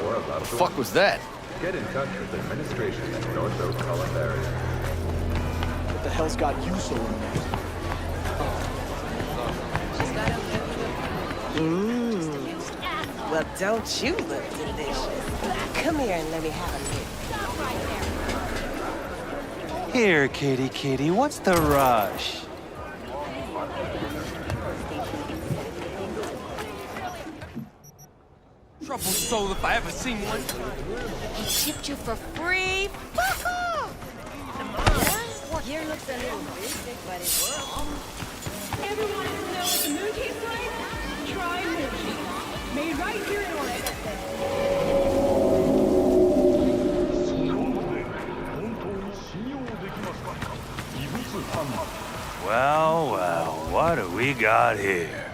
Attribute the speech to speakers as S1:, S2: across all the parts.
S1: or a lot of
S2: Fuck was that?
S1: Get in touch with administration at North Oak Columbarium.
S3: What the hell's got you so amused?
S4: Well, don't you look delicious? Come here and let me have a look.
S5: Here, kitty, what's the rush?
S6: Trouble soul if I ever seen one.
S7: He chipped you for free? Fuck off! Gear looks a little basic, but it works.
S8: Everyone wants to know what the moon tastes like? Try Moon. Made right here in Oregon.
S5: Well, what do we got here?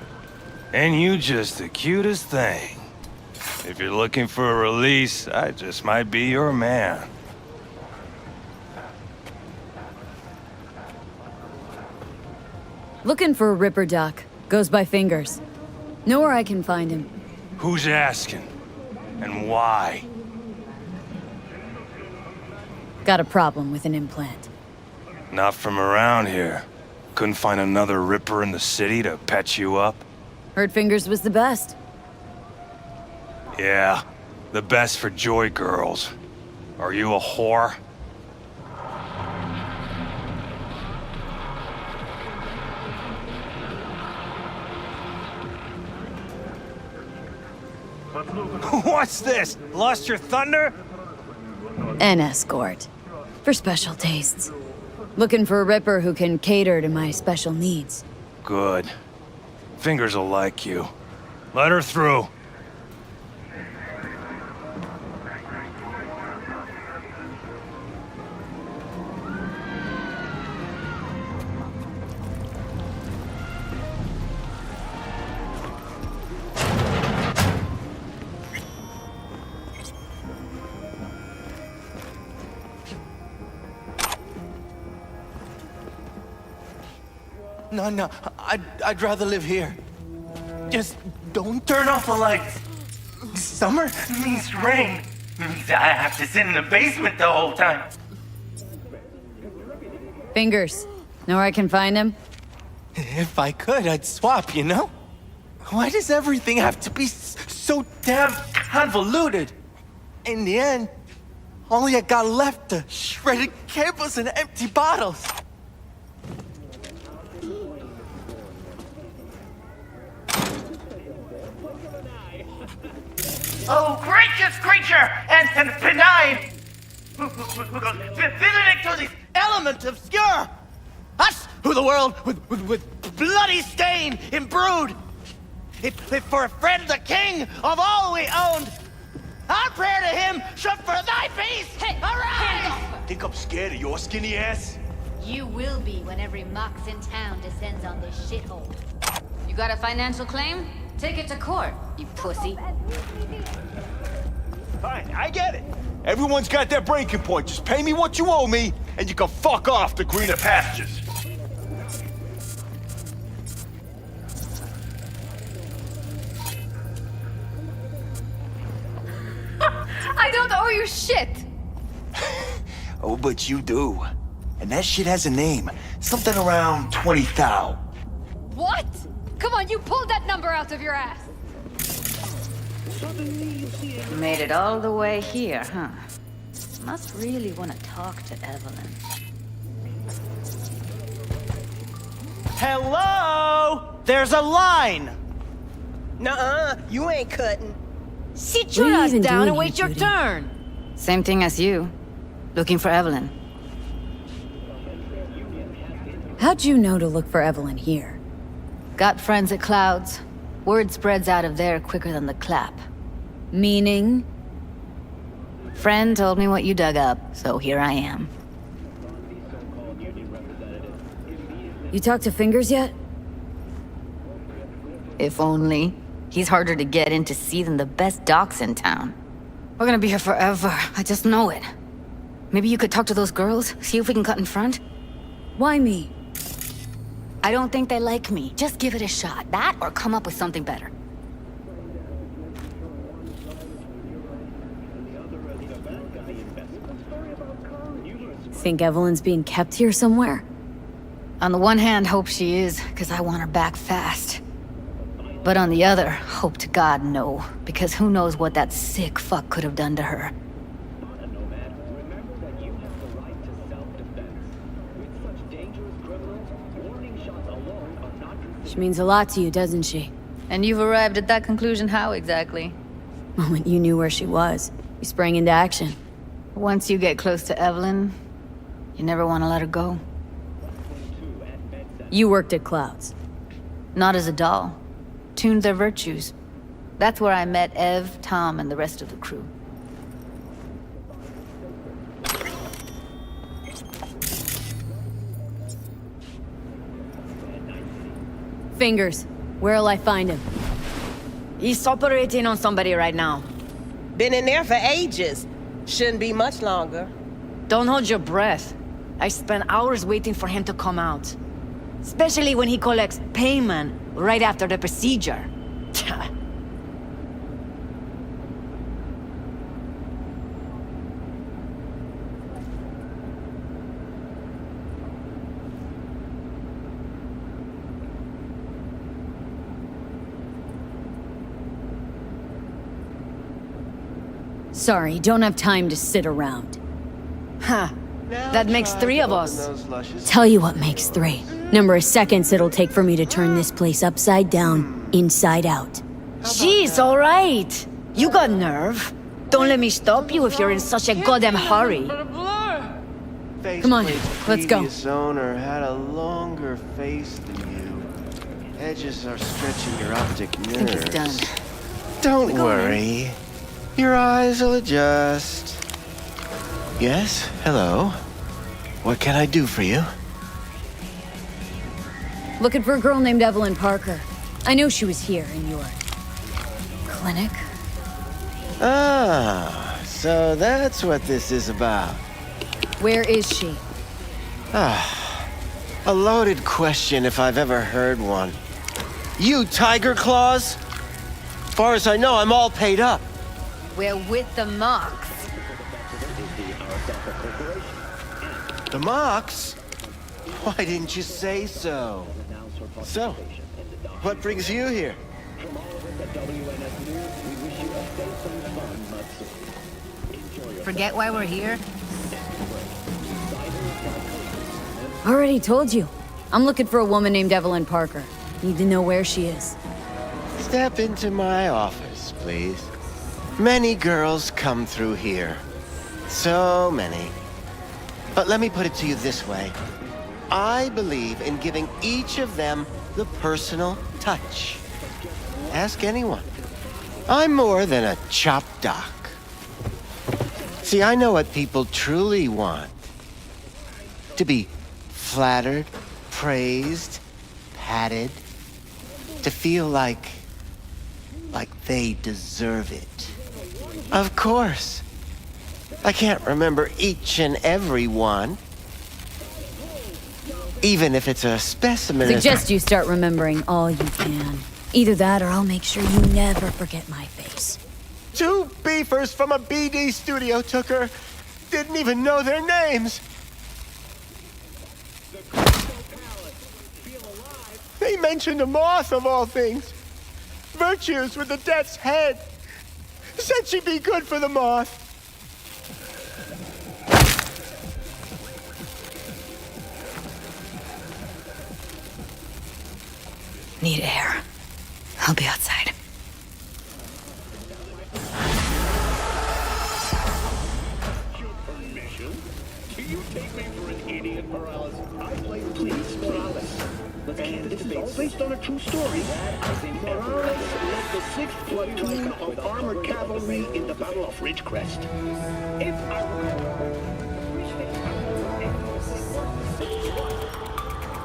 S5: And you just the cutest thing. If you're looking for a release, I just might be your man.
S9: Looking for a Ripper Duck. Goes by Fingers. Know where I can find him.
S5: Who's asking? And why?
S9: Got a problem with an implant.
S5: Not from around here. Couldn't find another Ripper in the city to patch you up?
S9: Heard Fingers was the best.
S5: Yeah, the best for Joy girls. Are you a whore? What's this? Lost your thunder?
S9: An escort. For special tastes. Looking for a Ripper who can cater to my special needs.
S5: Good. Fingers will like you. Let her through.
S3: No, I'd rather live here. Just don't turn off the lights. Summer means rain. Means I have to sit in the basement the whole time.
S9: Fingers. Know where I can find him?
S3: If I could, I'd swap, you know? Why does everything have to be so damn convoluted? In the end, all I got left are shredded cables and empty bottles. Oh, gracious creature and benign! Visiting to these elements obscure! Us, who the world with bloody stain imbrued! If for a friend the king of all we owned, our prayer to him should for thy peace arise!
S10: Think I'm scared of your skinny ass?
S7: You will be when every mox in town descends on this shithole. You got a financial claim? Take it to court, you pussy.
S10: Fine, I get it. Everyone's got their breaking point. Just pay me what you owe me, and you can fuck off to greener pastures.
S8: I don't owe you shit!
S10: Oh, but you do. And that shit has a name. Something around 20 thou.
S8: What? Come on, you pulled that number out of your ass!
S7: Made it all the way here, huh? Must really want to talk to Evelyn.
S3: Hello? There's a line!
S4: Nuh-uh, you ain't cutting.
S7: Sit
S9: your ass
S7: down
S9: and wait your
S7: turn. Same thing as you. Looking for Evelyn.
S9: How'd you know to look for Evelyn here?
S7: Got friends at Clouds. Word spreads out of there quicker than the clap.
S9: Meaning?
S7: Friend told me what you dug up, so here I am.
S9: You talked to Fingers yet?
S7: If only. He's harder to get in to see than the best docs in town. We're gonna be here forever, I just know it. Maybe you could talk to those girls, see if we can cut in front?
S9: Why me?
S7: I don't think they like me. Just give it a shot. That or come up with something better.
S9: Think Evelyn's being kept here somewhere?
S7: On the one hand, hope she is, because I want her back fast. But on the other, hope to God no, because who knows what that sick fuck could have done to her.
S9: She means a lot to you, doesn't she?
S7: And you've arrived at that conclusion how exactly?
S9: Moment you knew where she was, you sprang into action.
S7: Once you get close to Evelyn, you never want to let her go.
S9: You worked at Clouds.
S7: Not as a doll. Tuned their virtues. That's where I met Ev, Tom, and the rest of the crew.
S9: Fingers, where'll I find him?
S4: He's operating on somebody right now. Been in there for ages. Shouldn't be much longer.
S2: Don't hold your breath. I spent hours waiting for him to come out. Especially when he collects payment right after the procedure.
S9: Sorry, don't have time to sit around.
S2: Huh. That makes 3 of us.
S9: Tell you what makes 3. Number of seconds it'll take for me to turn this place upside down, inside out.
S2: Jeez, alright. You got nerve. Don't let me stop you if you're in such a goddamn hurry.
S9: Come on, let's go.
S11: Previous owner had a longer face than you. Edges are stretching your optic nerves.
S7: I think it's done.
S11: Don't worry. Your eyes will adjust. Yes, hello. What can I do for you?
S9: Looking for a girl named Evelyn Parker. I know she was here in your clinic.
S11: Ah, so that's what this is about.
S9: Where is she?
S11: Ah, a loaded question if I've ever heard one. You Tiger Claws? As far as I know, I'm all paid up.
S7: We're with the Mox.
S11: The Mox? Why didn't you say so? So, what brings you here?
S7: Forget why we're here?
S9: Already told you. I'm looking for a woman named Evelyn Parker. Need to know where she is.
S11: Step into my office, please. Many girls come through here. So many. But let me put it to you this way. I believe in giving each of them the personal touch. Ask anyone. I'm more than a chop doc. See, I know what people truly want. To be flattered, praised, patted. To feel like they deserve it. Of course. I can't remember each and every one. Even if it's a specimen.
S9: Suggest you start remembering all you can. Either that or I'll make sure you never forget my face.
S11: 2 beefers from a BD studio took her. Didn't even know their names. They mentioned a moth of all things. Virtues with the death's head. Said she'd be good for the moth.
S7: Need air. I'll be outside.
S12: Do you take me for an idiot, Morales? I play Police Morales. And this is all based on a true story. Morales led the 6th platoon of armored cavalry in the Battle of Ridgecrest. If I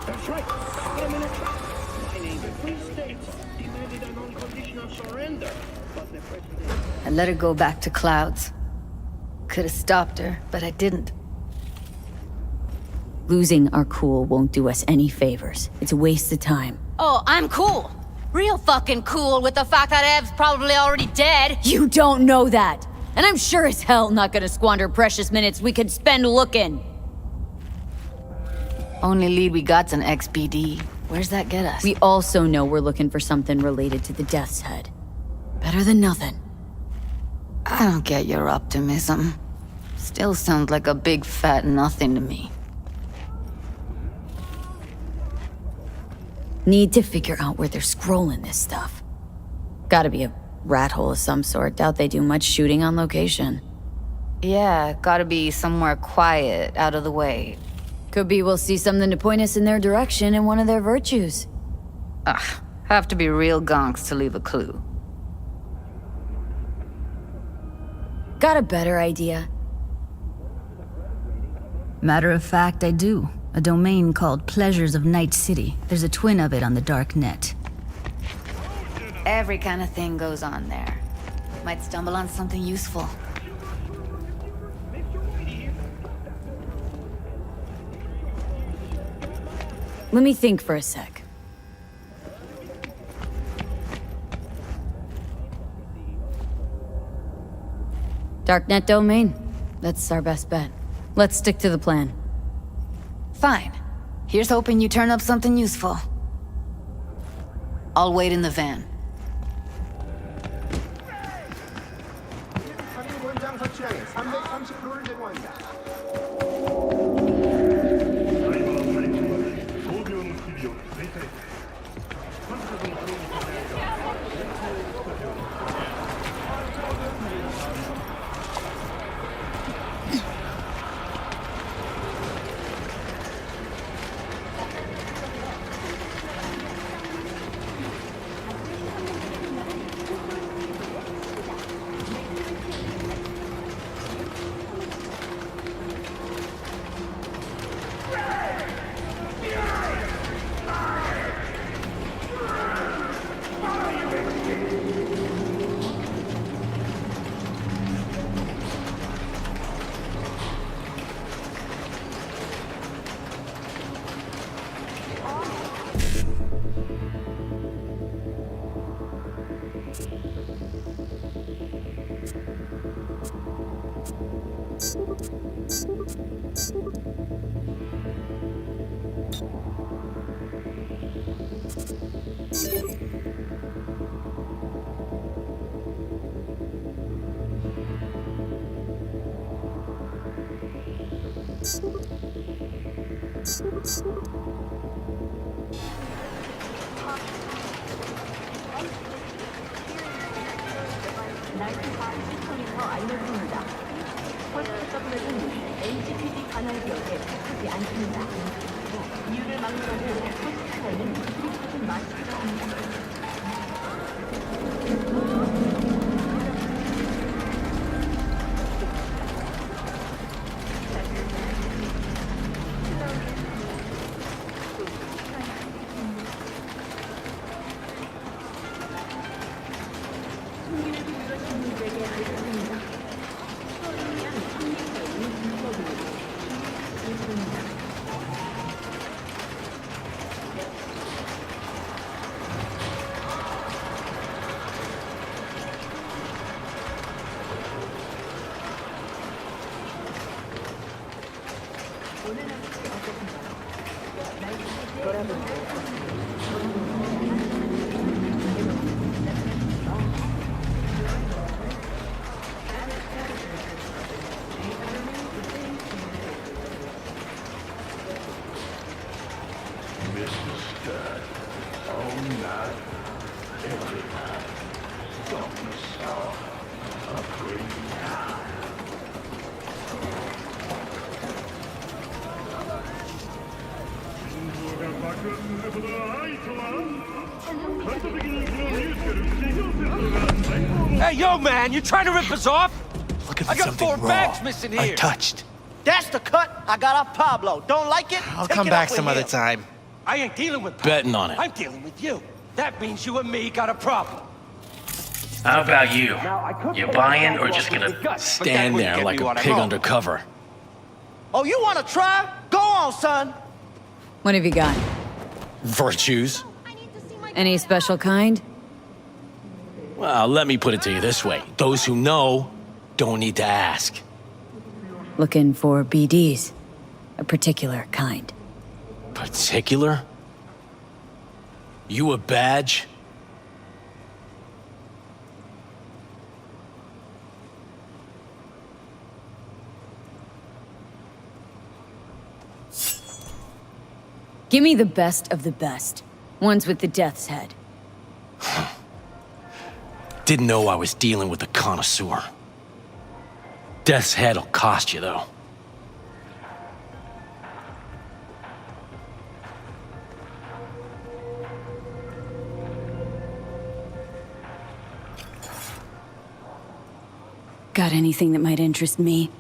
S12: That's right. Put him in a trap. My name is Free States. Demanded an unconditional surrender. But the president...
S7: I let her go back to Clouds. Could have stopped her, but I didn't.
S9: Losing our cool won't do us any favors. It's a waste of time.
S7: Oh, I'm cool. Real fucking cool with the fact that Ev's probably already dead.
S9: You don't know that. And I'm sure as hell not gonna squander precious minutes we could spend looking.
S7: Only lead we got's an XBD. Where's that get us?
S9: We also know we're looking for something related to the Death's Head. Better than nothing.
S7: I don't get your optimism. Still sounds like a big fat nothing to me.
S9: Need to figure out where they're scrolling this stuff. Gotta be a rat hole of some sort. Doubt they do much shooting on location.
S7: Yeah, gotta be somewhere quiet, out of the way.
S9: Could be we'll see something to point us in their direction in one of their virtues.
S7: Have to be real gonks to leave a clue.
S9: Got a better idea?
S13: Matter of fact, I do. A domain called Pleasures of Night City. There's a twin of it on the dark net.
S7: Every kind of thing goes on there. Might stumble on something useful.
S9: Let me think for a sec. Darknet domain. That's our best bet. Let's stick to the plan.
S7: Fine. Here's hoping you turn up something useful. I'll wait in the van.
S6: Hey, yo, man, you trying to rip us off?
S10: Looking for
S6: I got
S10: something
S6: 4
S10: raw,
S6: bags missing here.
S10: untouched.
S3: That's the cut I got off Pablo. Don't like it?
S14: I'll
S3: Take
S14: come
S3: it
S14: back
S3: up with
S14: some other
S3: him.
S14: time.
S6: I ain't dealing with
S14: Betting on it.
S6: I'm dealing with you. That means you and me got a problem.
S15: How about you? You buying or just gonna
S14: Stand there like a pig undercover.
S3: Oh, you want to try? Go on, son.
S9: What have you got?
S14: Virtues?
S9: Any special kind?
S14: Well, let me put it to you this way. Those who know don't need to ask.
S9: Looking for BDs. A particular kind.
S14: Particular? You a badge?
S9: Give me the best of the best. Ones with the death's head.
S14: Didn't know I was dealing with a connoisseur. Death's head'll cost you, though.
S9: Got anything that might interest me?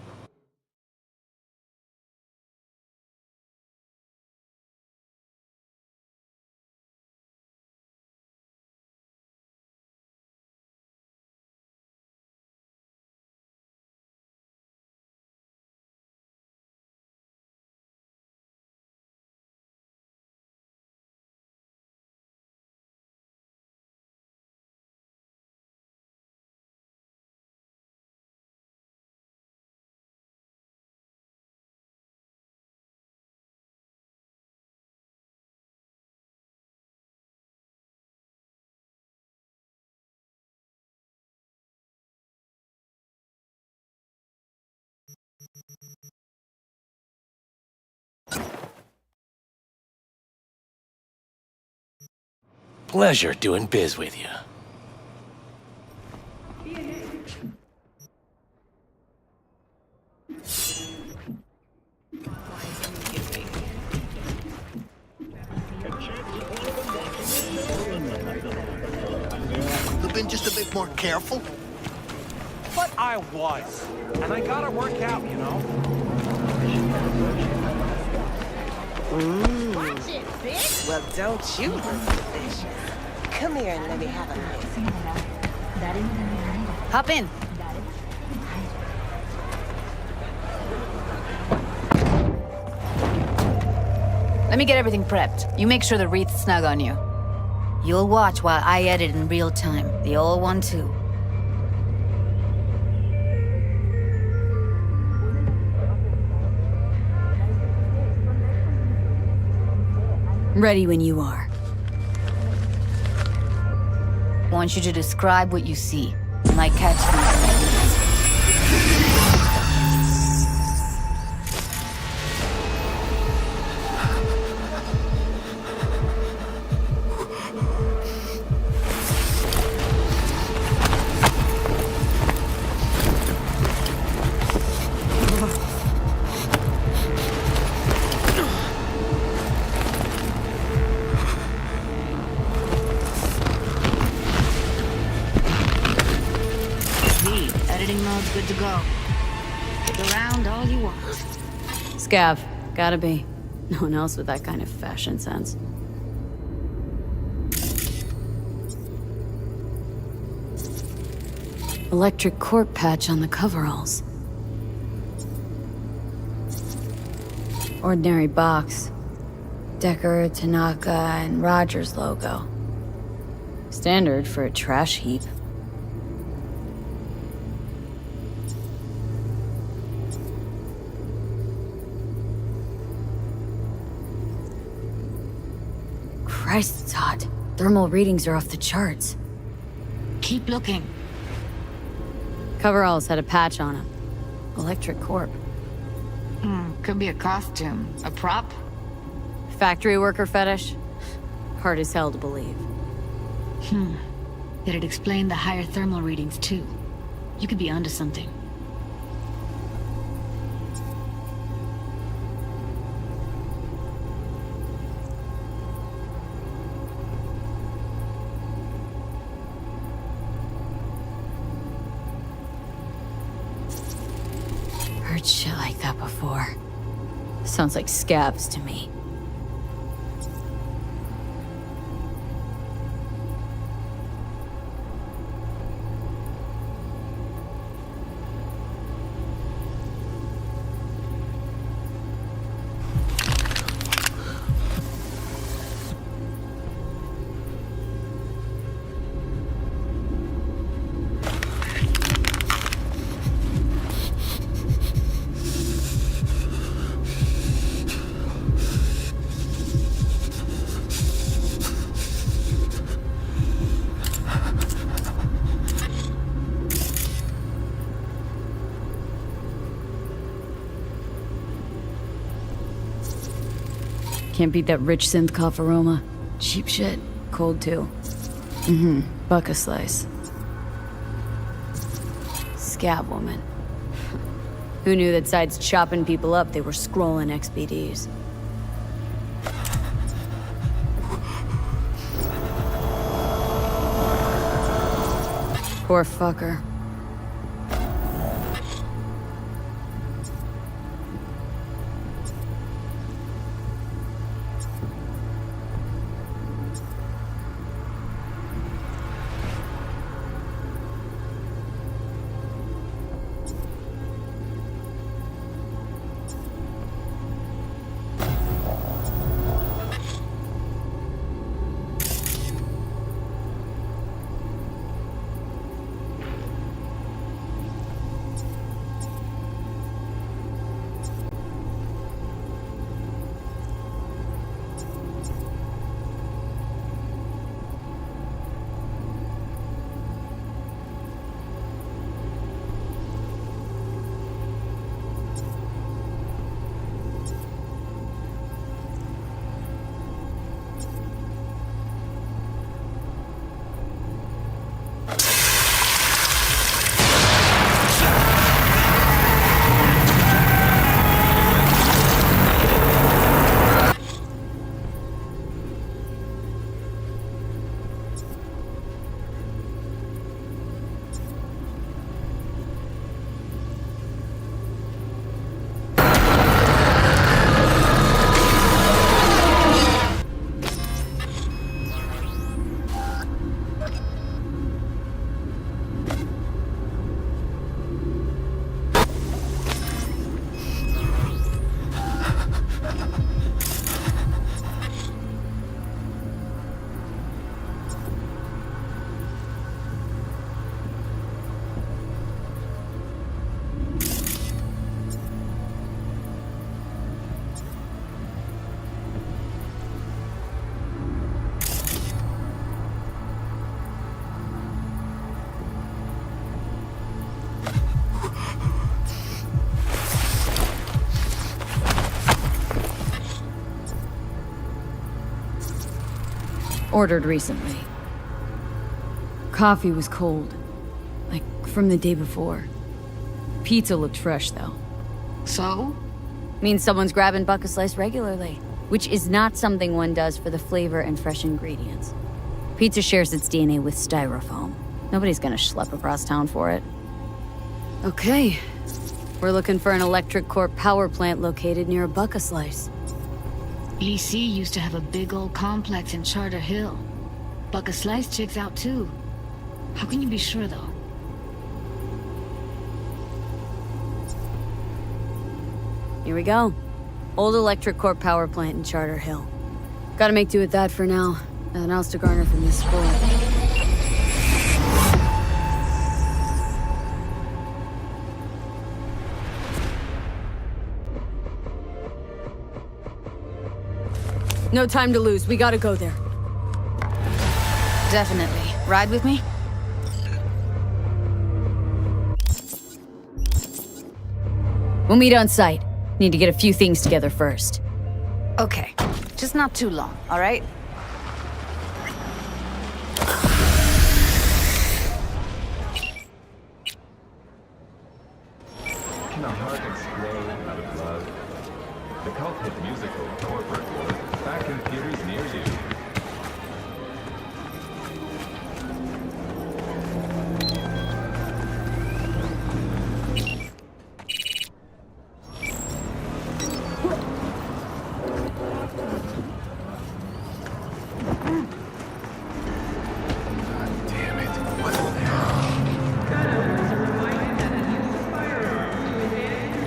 S14: Pleasure doing biz with you.
S3: Could've been just a bit more careful.
S6: But I was. And I gotta work out, you know?
S4: Watch it, bitch! Well, don't you, bitch. Come here and let me have a look.
S2: Hop in. Let me get everything prepped. You make sure the wreath's snug on you. You'll watch while I edit in real time. The old one, too.
S9: Ready when you are.
S2: Want you to describe what you see. My catchphrase. Editing mode's good to go. Stick around all you want.
S9: Scav. Gotta be. No one else with that kind of fashion sense. Electric corp patch on the coveralls. Ordinary box. Decker, Tanaka, and Rogers logo. Standard for a trash heap. Christ, it's hot. Thermal readings are off the charts.
S2: Keep looking.
S9: Coveralls had a patch on them. Electric corp.
S2: Could be a costume. A prop?
S9: Factory worker fetish? Hard as hell to believe.
S2: It'd explain the higher thermal readings, too. You could be onto something.
S9: Heard shit like that before. Sounds like scabs to me. Can't beat that rich synth cough aroma. Cheap shit. Cold too. Buck a slice. Scab woman. Who knew that sides chopping people up, they were scrolling XBDs. Poor fucker. Ordered recently. Coffee was cold. Like, from the day before. Pizza looked fresh, though.
S7: So?
S9: Means someone's grabbing Buck a Slice regularly. Which is not something one does for the flavor and fresh ingredients. Pizza shares its DNA with styrofoam. Nobody's gonna schlep across town for it. Okay. We're looking for an electric core power plant located near a Buck a Slice.
S7: EC used to have a big old complex in Charter Hill. Buck a Slice checks out too. How can you be sure though?
S9: Here we go. Old electric core power plant in Charter Hill. Gotta make do with that for now. Nothing else to garner from this sport. No time to lose. We gotta go there.
S7: Definitely. Ride with me?
S9: We'll meet on site. Need to get a few things together first.
S7: Okay. Just not too long, all right?
S1: Can a heart explode out of love? The cult hit musical Corporate War back in theaters near you.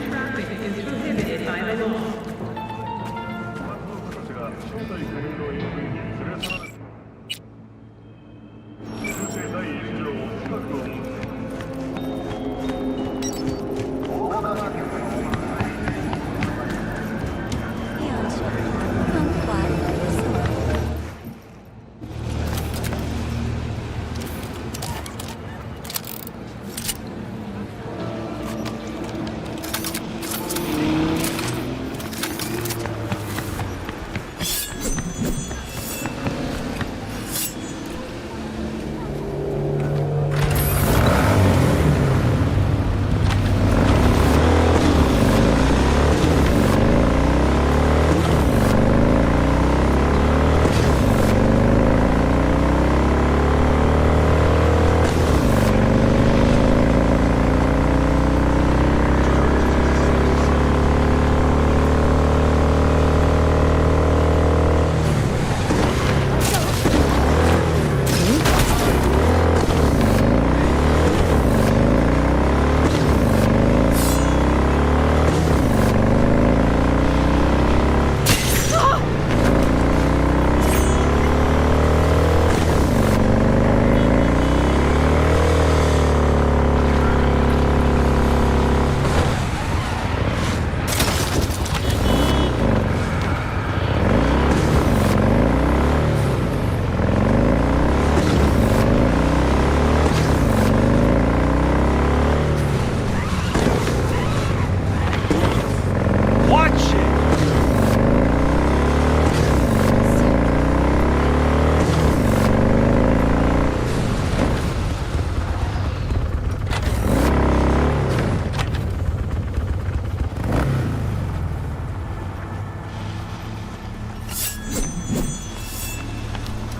S12: Traffic is prohibited by the law.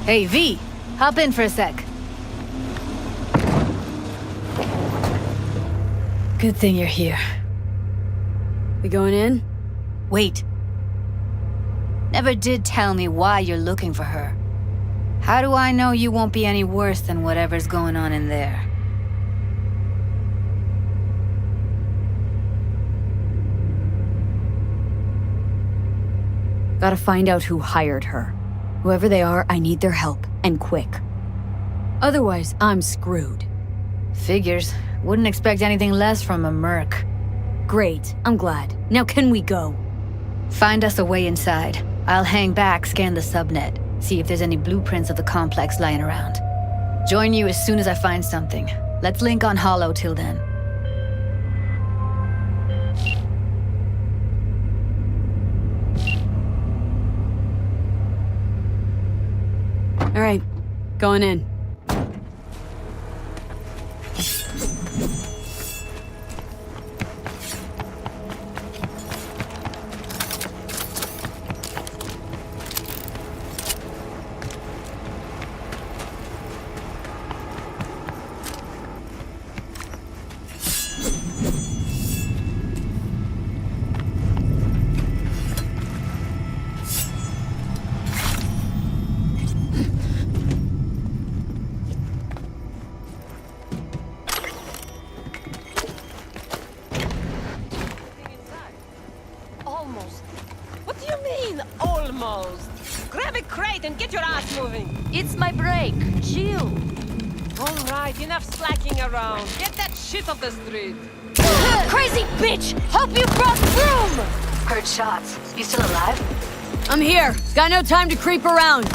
S2: Hey, V, hop in for a sec. Good thing you're here.
S9: We going in?
S2: Wait. Never did tell me why you're looking for her. How do I know you won't be any worse than whatever's going on in there?
S9: Gotta find out who hired her. Whoever they are, I need their help, and quick. Otherwise, I'm screwed.
S2: Figures. Wouldn't expect anything less from a merc.
S9: Great, I'm glad. Now can we go?
S2: Find us a way inside. I'll hang back, scan the subnet, see if there's any blueprints of the complex lying around. Join you as soon as I find something. Let's link on Hollow till then.
S9: All right, going in.
S4: Almost. What do you mean, almost? Grab a crate and get your ass moving.
S2: It's my break. Chill.
S4: All right, enough slacking around. Get that shit off the street.
S2: Crazy bitch! Hope you brought room! Heard shots. You still alive?
S9: I'm here. Got no time to creep around.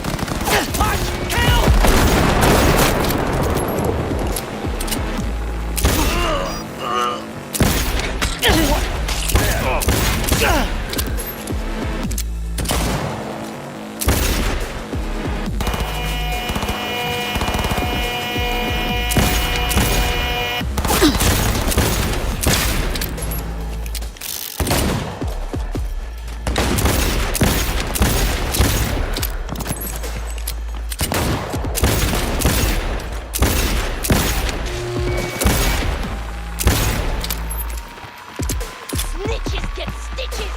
S4: Snitches get stitches.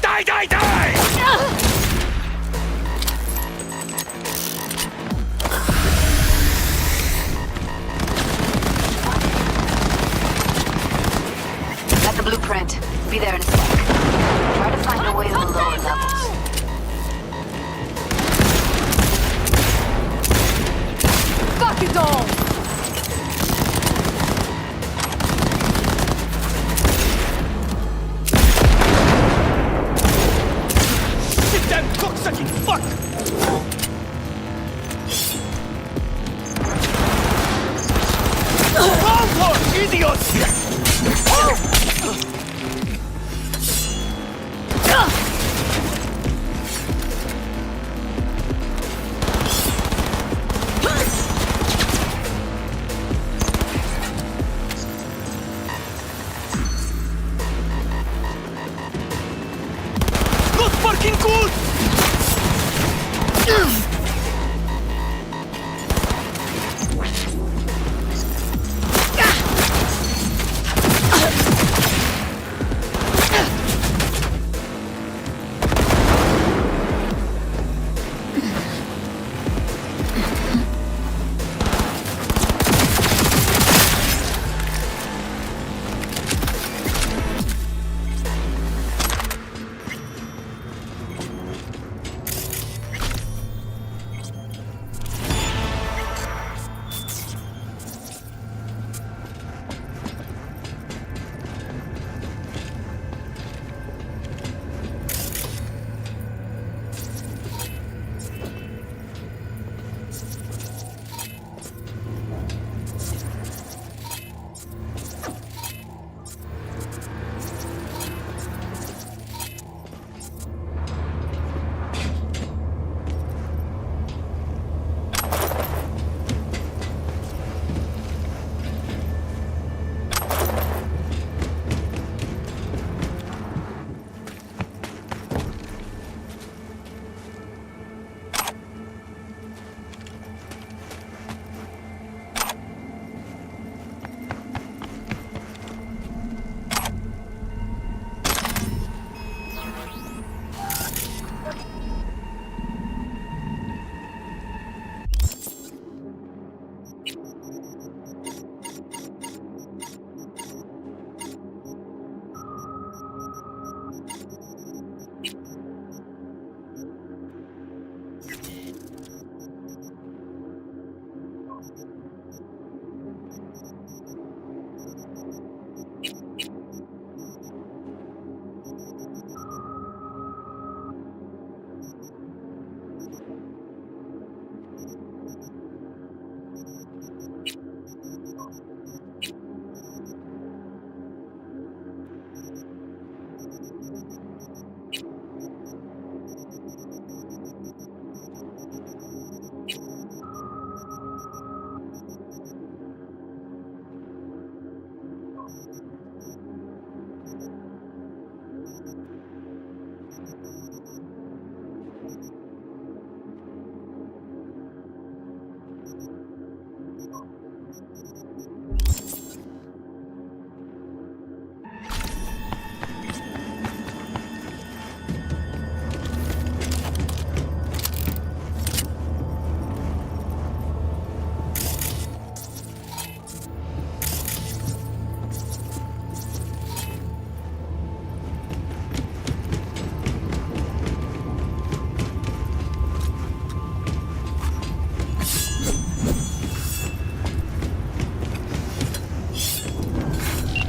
S5: Die, die, die!
S2: Got the blueprint. Be there in a sec. Try to find a way to the lower levels.
S9: Fuck it all!
S3: Sit down, cocksucking fuck! Wrong, idiots! Not fucking good!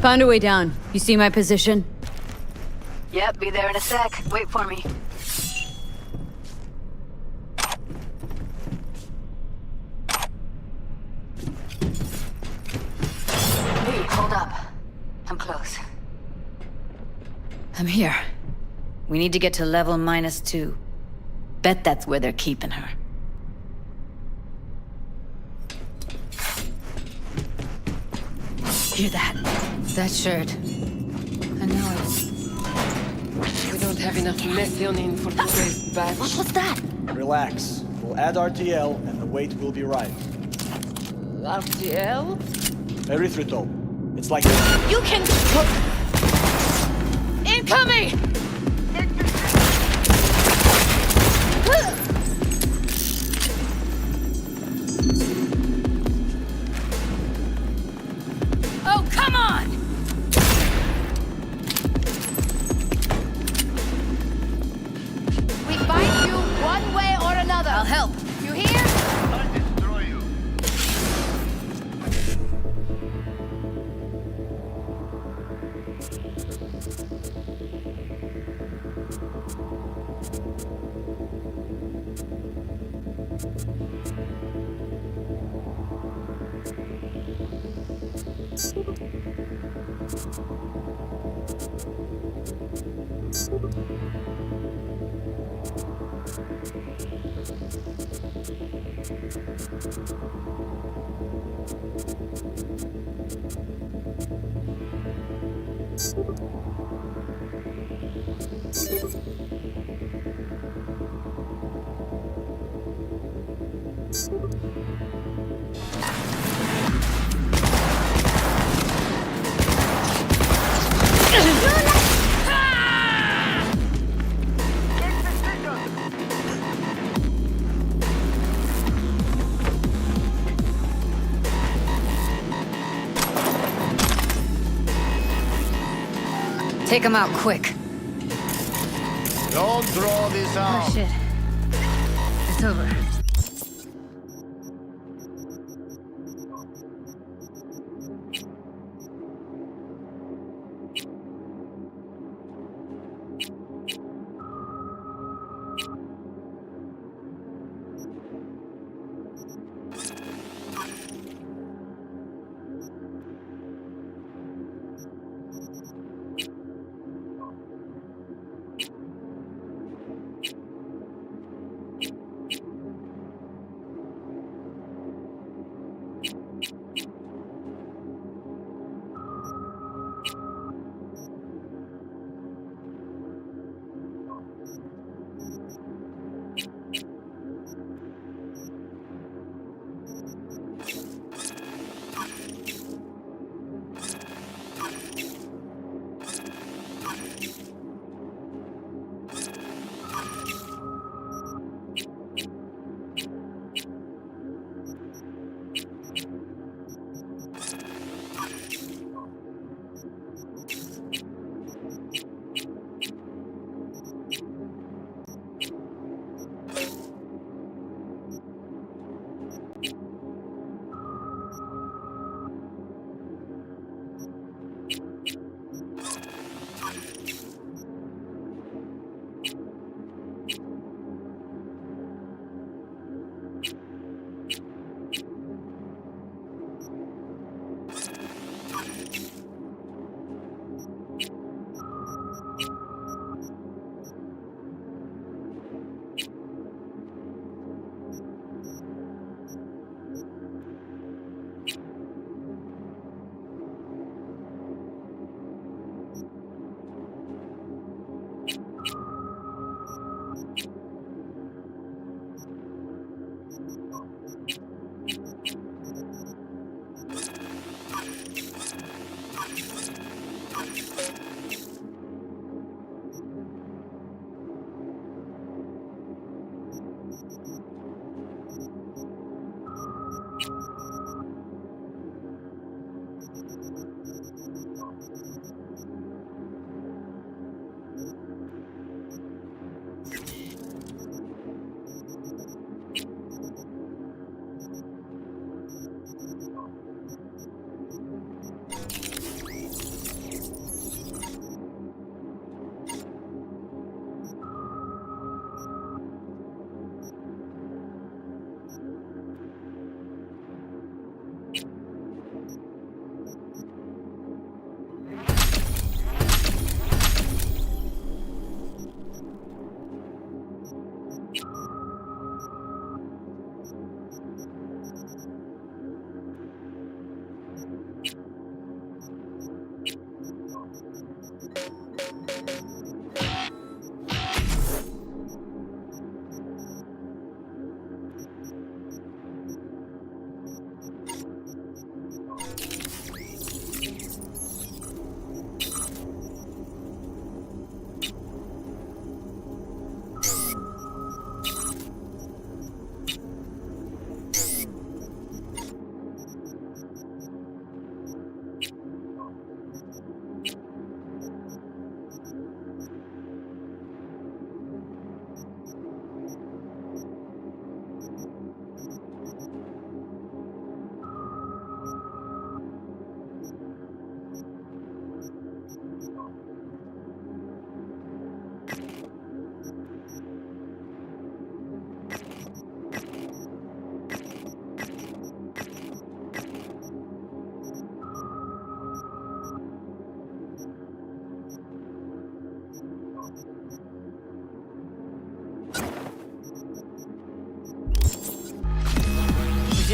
S9: Found a way down. You see my position?
S2: Yep, be there in a sec. Wait for me. Hey, hold up. I'm close. I'm here. We need to get to level -2. Bet that's where they're keeping her. Hear that? That shirt. I know it.
S16: We don't have enough methionine for today's batch.
S2: What was that?
S17: Relax. We'll add RTL and the weight will be right.
S16: RTL?
S17: Erythritol. It's like...
S2: You can... Incoming! Oh, come on!
S18: We find you one way or another.
S2: I'll help.
S18: You hear?
S12: I'll destroy you.
S2: Take him out quick.
S11: Don't draw this out.
S2: Oh, shit. It's over.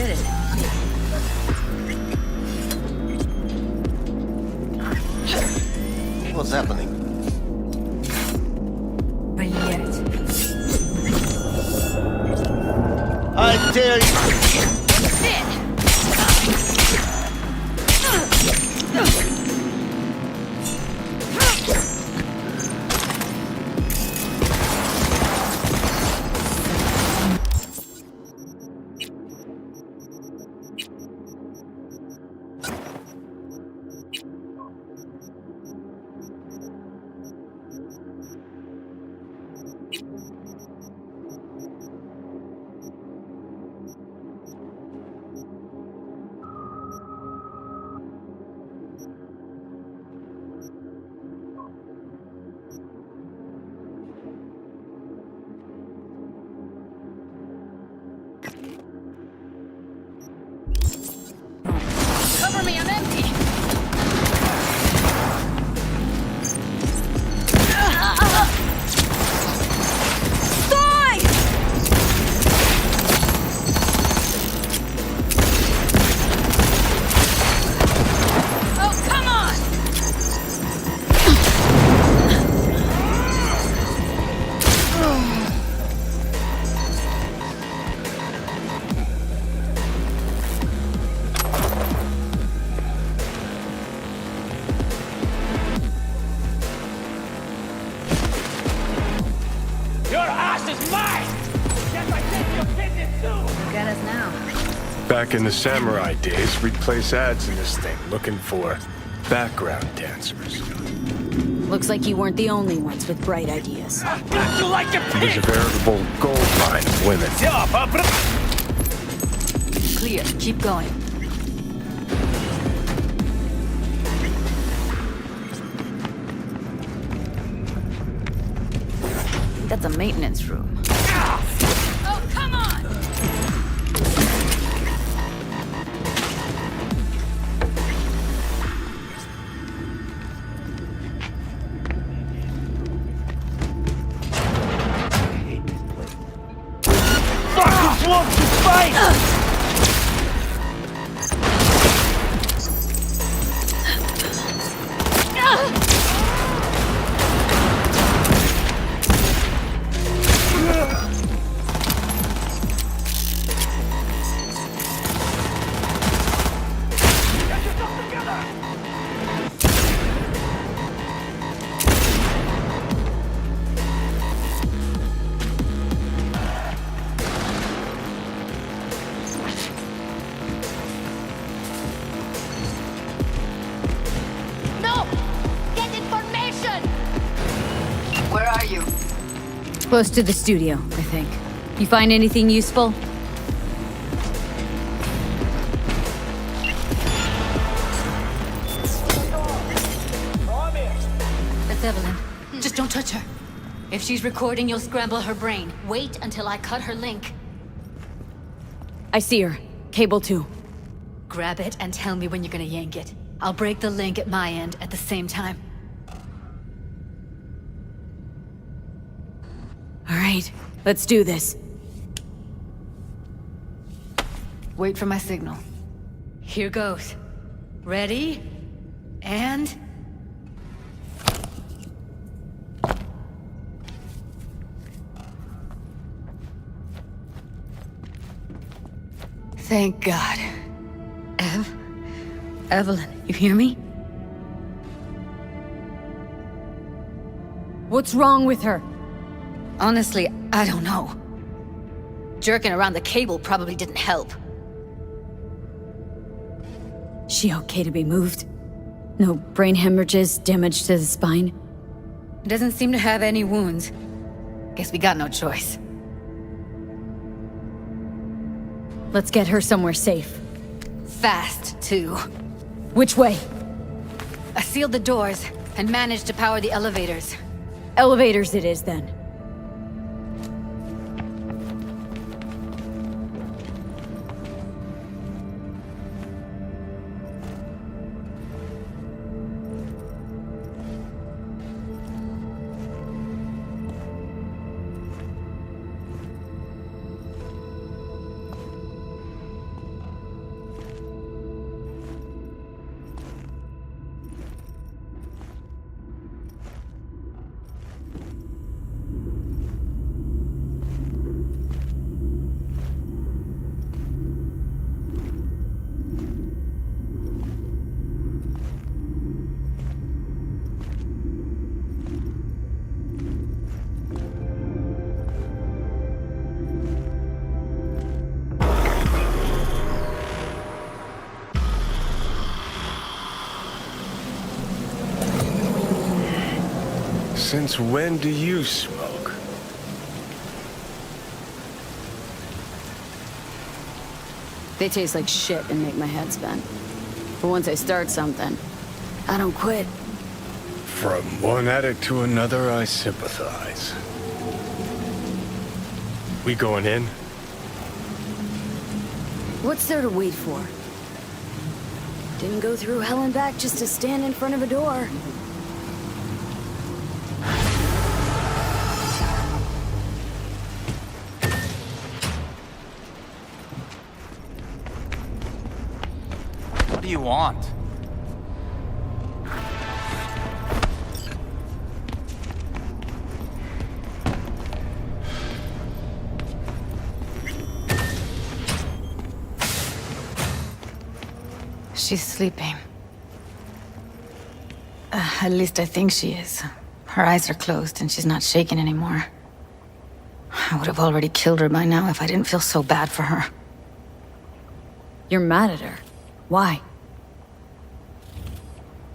S2: did it.
S11: What's happening?
S2: Brilliant.
S11: I dare you!
S2: Cover me, I'm empty. Oh, come on!
S6: Your ass is mine! Guess I take your kidney too!
S2: Look at us now.
S19: Back in the samurai days, we'd place ads in this thing looking for background dancers.
S9: Looks like you weren't the only ones with bright ideas.
S6: Got you like a
S19: It was a veritable gold mine of women.
S2: Clear. Keep going.
S7: That's a maintenance room.
S2: Oh, come on!
S6: Fuckers want to fight!
S18: No! Get information!
S2: Where are you?
S9: Close to the studio, I think. You find anything useful?
S2: That's Evelyn. Just don't touch her. If she's recording, you'll scramble her brain. Wait until I cut her link.
S9: I see her. Cable 2.
S2: Grab it and tell me when you're gonna yank it. I'll break the link at my end at the same time.
S9: All right, let's do this.
S2: Wait for my signal. Here goes. Ready? And... Thank God. Evelyn, you hear me?
S9: What's wrong with her?
S2: Honestly, I don't know. Jerking around the cable probably didn't help.
S9: She okay to be moved? No brain hemorrhages, damage to the spine?
S2: Doesn't seem to have any wounds. Guess we got no choice.
S9: Let's get her somewhere safe.
S2: Fast, too.
S9: Which way?
S2: I sealed the doors and managed to power the elevators.
S9: Elevators it is, then.
S19: Since when do you smoke?
S9: They taste like shit and make my head spin. But once I start something, I don't quit.
S19: From one addict to another, I sympathize. We going in?
S9: What's there to wait for? Didn't go through hell and back just to stand in front of a door.
S6: What do you want?
S2: She's sleeping. At least I think she is. Her eyes are closed and she's not shaking anymore. I would have already killed her by now if I didn't feel so bad for her.
S9: You're mad at her. Why?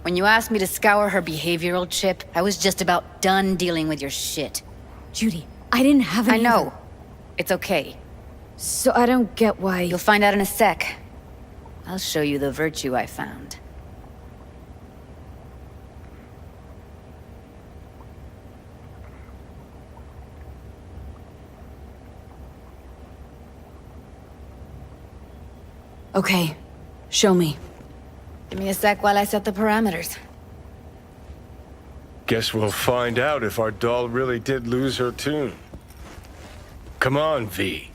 S2: When you asked me to scour her behavioral chip, I was just about done dealing with your shit.
S9: Judy, I didn't have any...
S2: I know. It's okay.
S9: So I don't get why...
S2: You'll find out in a sec. I'll show you the virtue I found.
S9: Okay, show me.
S2: Give me a sec while I set the parameters.
S19: Guess we'll find out if our doll really did lose her tune. Come on, V.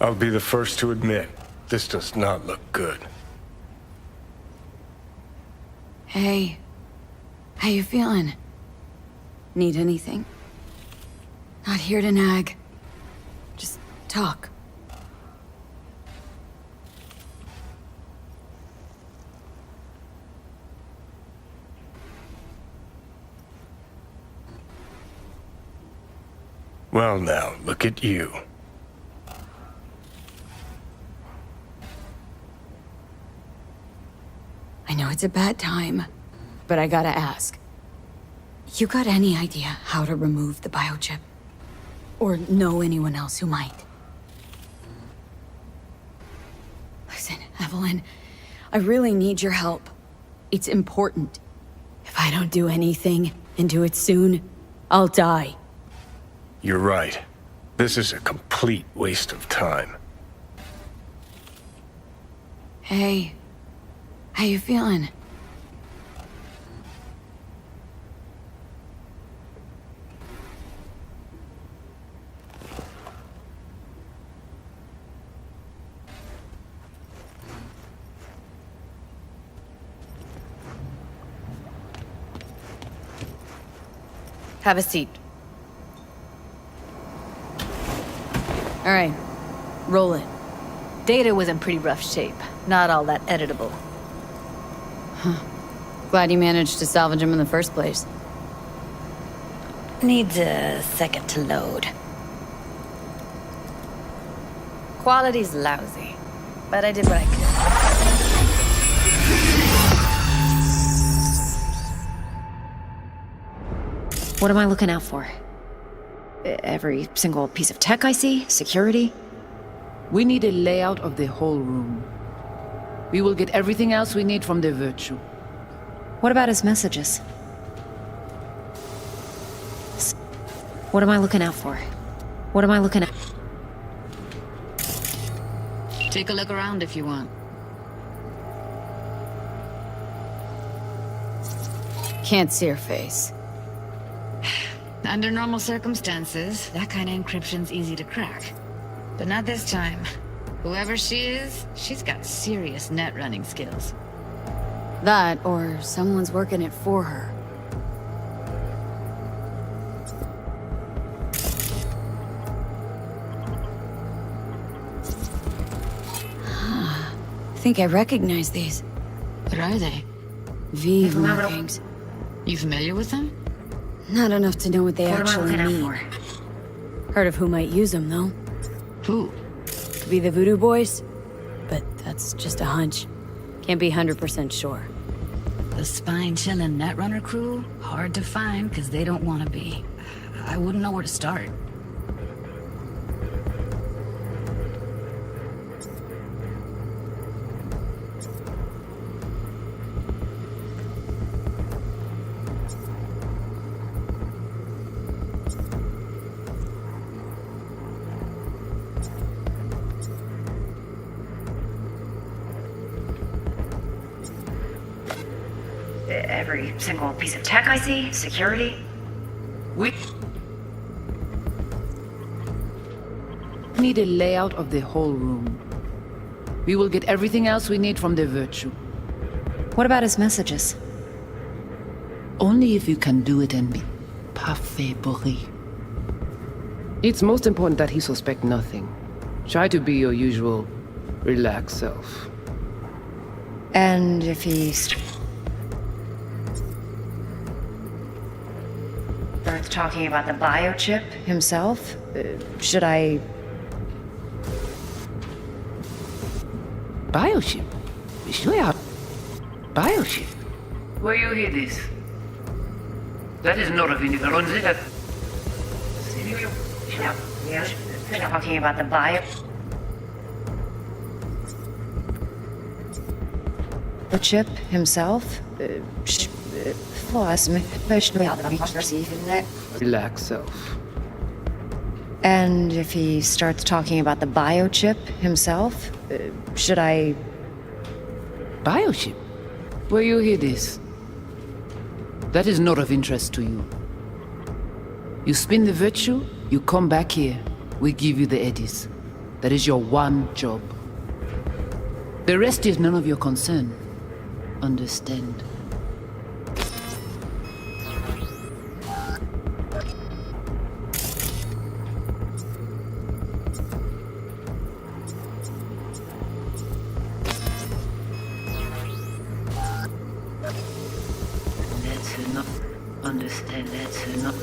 S19: I'll be the first to admit, this does not look good.
S9: Hey, how you feeling? Need anything? Not here to nag. Just talk.
S19: Well now, look at you.
S9: I know it's a bad time, but I gotta ask. You got any idea how to remove the biochip? Or know anyone else who might? Listen, Evelyn, I really need your help. It's important. If I don't do anything, and do it soon, I'll die.
S19: You're right. This is a complete waste of time.
S9: Hey, how you feeling?
S2: Have a seat.
S9: All right, roll it.
S2: Data was in pretty rough shape. Not all that editable.
S9: Huh. Glad you managed to salvage him in the first place.
S2: Needs a second to load. Quality's lousy, but I did what I could.
S20: What am I looking out for? Every single piece of tech I see? Security?
S21: We need a layout of the whole room. We will get everything else we need from the virtue.
S20: What about his messages? What am I looking out for? What am I looking at?
S2: Take a look around if you want.
S9: Can't see her face.
S2: Under normal circumstances, that kind of encryption's easy to crack. But not this time. Whoever she is, she's got serious net running skills.
S9: That, or someone's working it for her. I think I recognize these.
S2: What are they?
S9: V markings.
S2: You familiar with them?
S9: Not enough to know what they actually mean. Heard of who might use them, though.
S2: Who?
S9: Could be the Voodoo Boys, but that's just a hunch. Can't be 100% sure.
S13: The spine-chilling Netrunner crew? Hard to find, because they don't want to be. I wouldn't know where to start.
S20: Every single piece of tech I see, security.
S21: We need a layout of the whole room. We will get everything else we need from the Virtue.
S20: What about his messages?
S21: Only if you can do it and be parfait bourré. It's most important that he suspect nothing. Try to be your usual, relaxed self.
S20: And if he starts talking about the biochip himself, should I...
S21: Biochip? Biochip?
S15: Where you hear this? That is not a Vindicaronze, that...
S20: Talking about the biochip himself?
S21: Relax self.
S20: And if he starts talking about the biochip himself, should I...
S21: Biochip? Where you hear this? That is not of interest to you. You spin the Virtue, you come back here, we give you the eddies. That is your one job. The rest is none of your concern. Understand?
S15: Understand that's enough.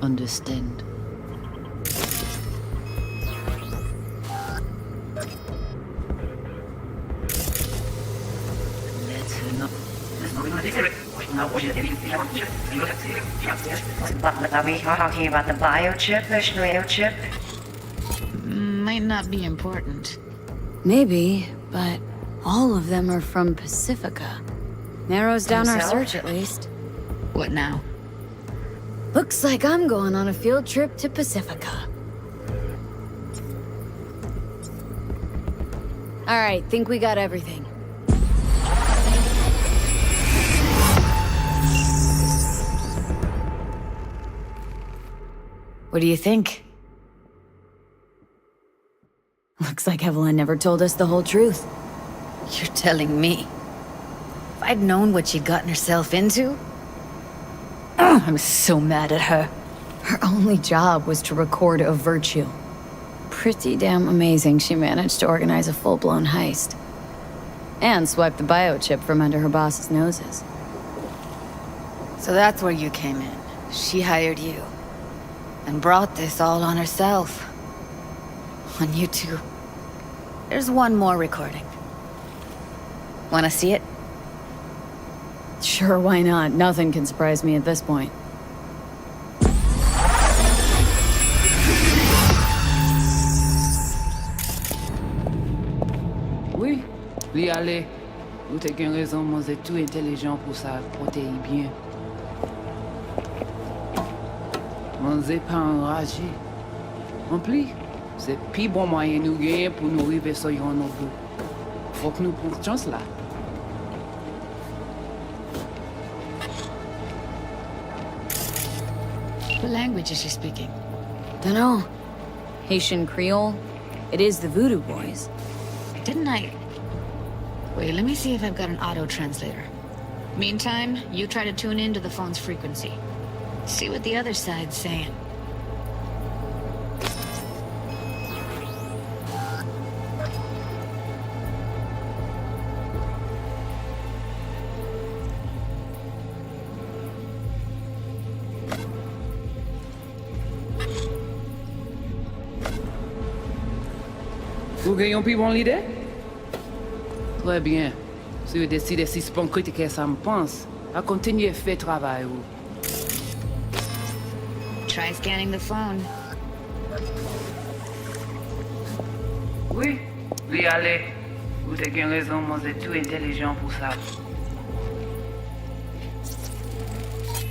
S21: Understand.
S20: Are we talking about the biochip?
S13: Might not be important.
S9: Maybe, but all of them are from Pacifica. Narrows down our search at least.
S13: What now?
S9: Looks like I'm going on a field trip to Pacifica. All right, think we got everything.
S7: What do you think?
S9: Looks like Evelyn never told us the whole truth.
S2: You're telling me? If I'd known what she'd gotten herself into... I'm so mad at her.
S9: Her only job was to record a Virtue. Pretty damn amazing she managed to organize a full-blown heist. And swipe the biochip from under her boss's noses.
S2: So that's where you came in. She hired you. And brought this all on herself. On you two. There's one more recording. Wanna see it?
S9: Sure, why not? Nothing can surprise me at this point.
S21: Oui, li allez. Vous t'es qu'une raison, moi c'est tout intelligent pour ça, protéine bien. On n'est pas enragé. En plus, c'est le plus bon moyen nous gagner pour nous arriver sur nos voeux. Faut que nous prenions chance là.
S2: What language is she speaking?
S9: Dunno. Haitian Creole? It is the Voodoo Boys.
S2: Didn't I... Wait, let me see if I've got an auto-translator. Meantime, you try to tune into the phone's frequency. See what the other side's saying.
S21: Vous gagnez plus bon l'idée? Très bien. Si vous décidez si c'est bon critique ça me pense, à continuer à faire travail ou.
S2: Try scanning the phone.
S15: Oui, oui, allez. Vous avez raison, moi, c'est tout intelligent pour ça.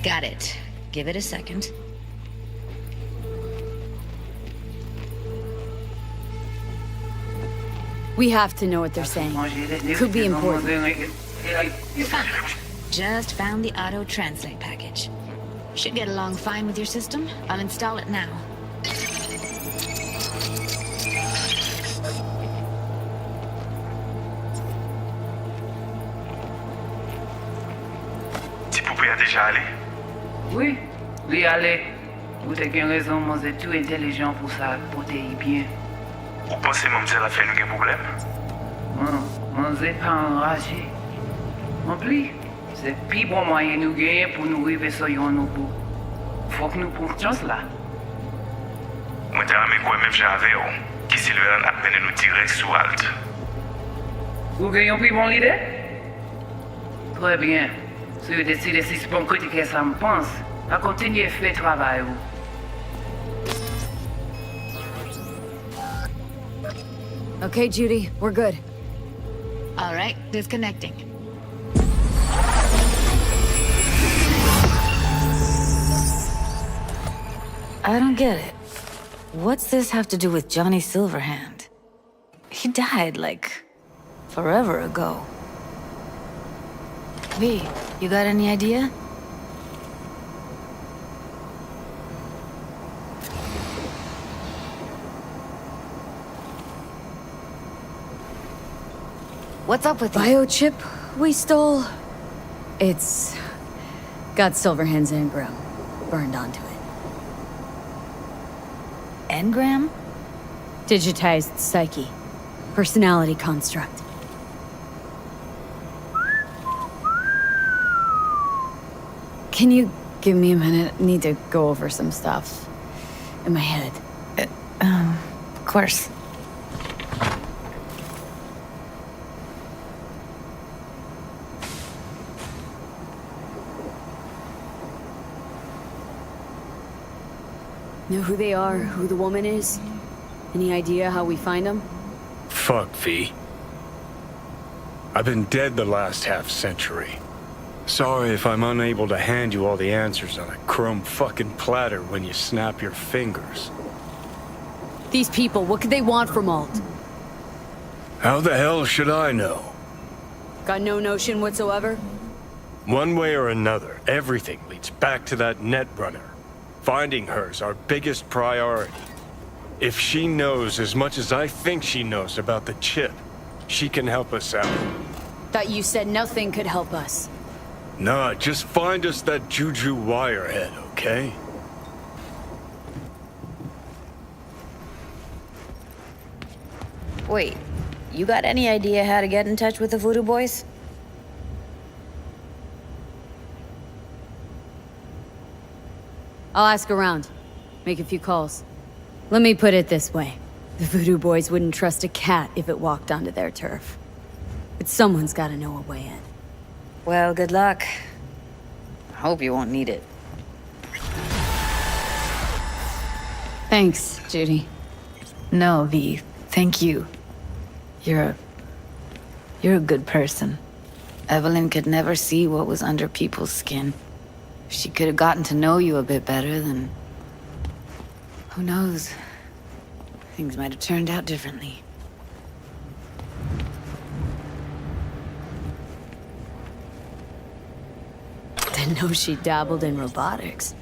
S2: Got it. Give it a second.
S9: We have to know what they're saying. Could be important.
S2: Just found the auto-translate package. Should get along fine with your system. I'll install it now.
S5: Petit poupée a déjà allé.
S15: Oui, oui, allez. Vous avez raison, moi, c'est tout intelligent pour ça, pour te bien.
S5: Vous pensez que mademoiselle a fait un problème?
S15: Moi, c'est pas enragé. En plus, c'est le plus bon moyen de nous gagner pour nous arriver sur nos bout. Faut que nous prenions là.
S5: Moi, je me quoi même j'avais, qui Sylvain a mené nous direct sous Alt.
S15: Vous gagnez plus bon l'idée? Très bien. Si vous décidez si c'est bon critiquer ça me pense, à continuer à faire travail.
S9: Okay, Judy, we're good.
S2: All right, disconnecting.
S7: I don't get it. What's this have to do with Johnny Silverhand? He died, like, forever ago. V, you got any idea? What's up with you?
S9: Biochip we stole? It's got Silverhand's engram burned onto it.
S7: Engram?
S9: Digitized psyche. Personality construct. Can you give me a minute? I need to go over some stuff in my head.
S7: Of course.
S9: Know who they are, who the woman is? Any idea how we find them?
S19: Fuck, V. I've been dead the last half-century. Sorry if I'm unable to hand you all the answers on a chrome fucking platter when you snap your fingers.
S9: These people, what could they want from Alt?
S19: How the hell should I know?
S9: Got no notion whatsoever?
S19: One way or another, everything leads back to that netrunner. Finding her's our biggest priority. If she knows as much as I think she knows about the chip, she can help us out.
S9: Thought you said nothing could help us.
S19: Nah, just find us that Juju wirehead, okay?
S7: Wait, you got any idea how to get in touch with the Voodoo Boys?
S9: I'll ask around. Make a few calls. Let me put it this way. The Voodoo Boys wouldn't trust a cat if it walked onto their turf. But someone's gotta know a way in.
S7: Well, good luck. I hope you won't need it.
S9: Thanks, Judy.
S7: No, V. Thank you. You're a good person. Evelyn could never see what was under people's skin. If she could have gotten to know you a bit better, then... who knows? Things might have turned out differently.
S9: Didn't know she dabbled in robotics.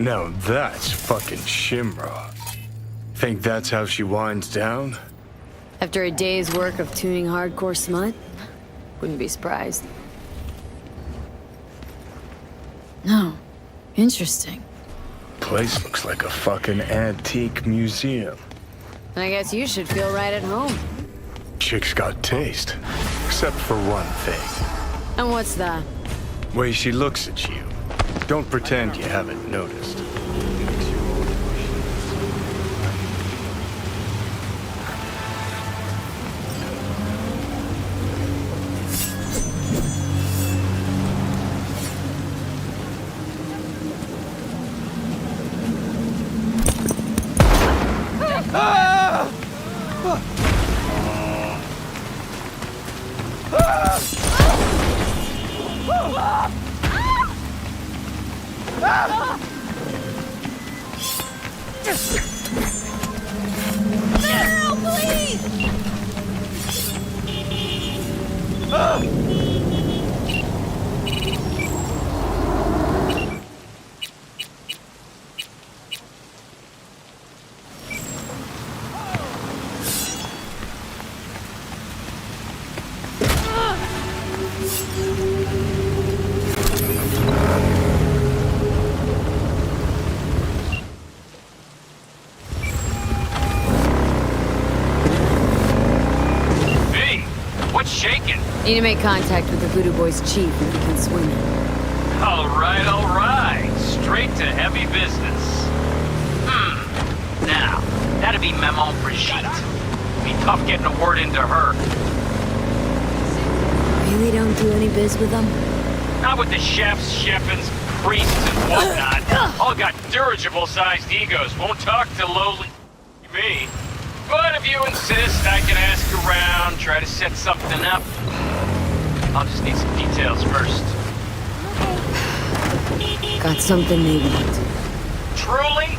S19: Now that's fucking Shimra. Think that's how she winds down?
S9: After a day's work of tuning hardcore smut? Wouldn't be surprised. No. Interesting.
S19: Place looks like a fucking antique museum.
S9: I guess you should feel right at home.
S19: Chick's got taste. Except for one thing.
S9: And what's that?
S19: Way she looks at you. Don't pretend you haven't noticed.
S9: Need to make contact with the Voodoo Boys chief if you can swing it.
S8: All right. Straight to heavy business. Now, that'd be Maman Brigitte. Be tough getting a word into her.
S9: Really don't do any biz with them?
S8: Not with the chefs, chefins, priests, and whatnot. All got dirigible-sized egos. Won't talk to lowly me. But if you insist, I can ask around, try to set something up. I'll just need some details first.
S9: Got something they want.
S8: Truly?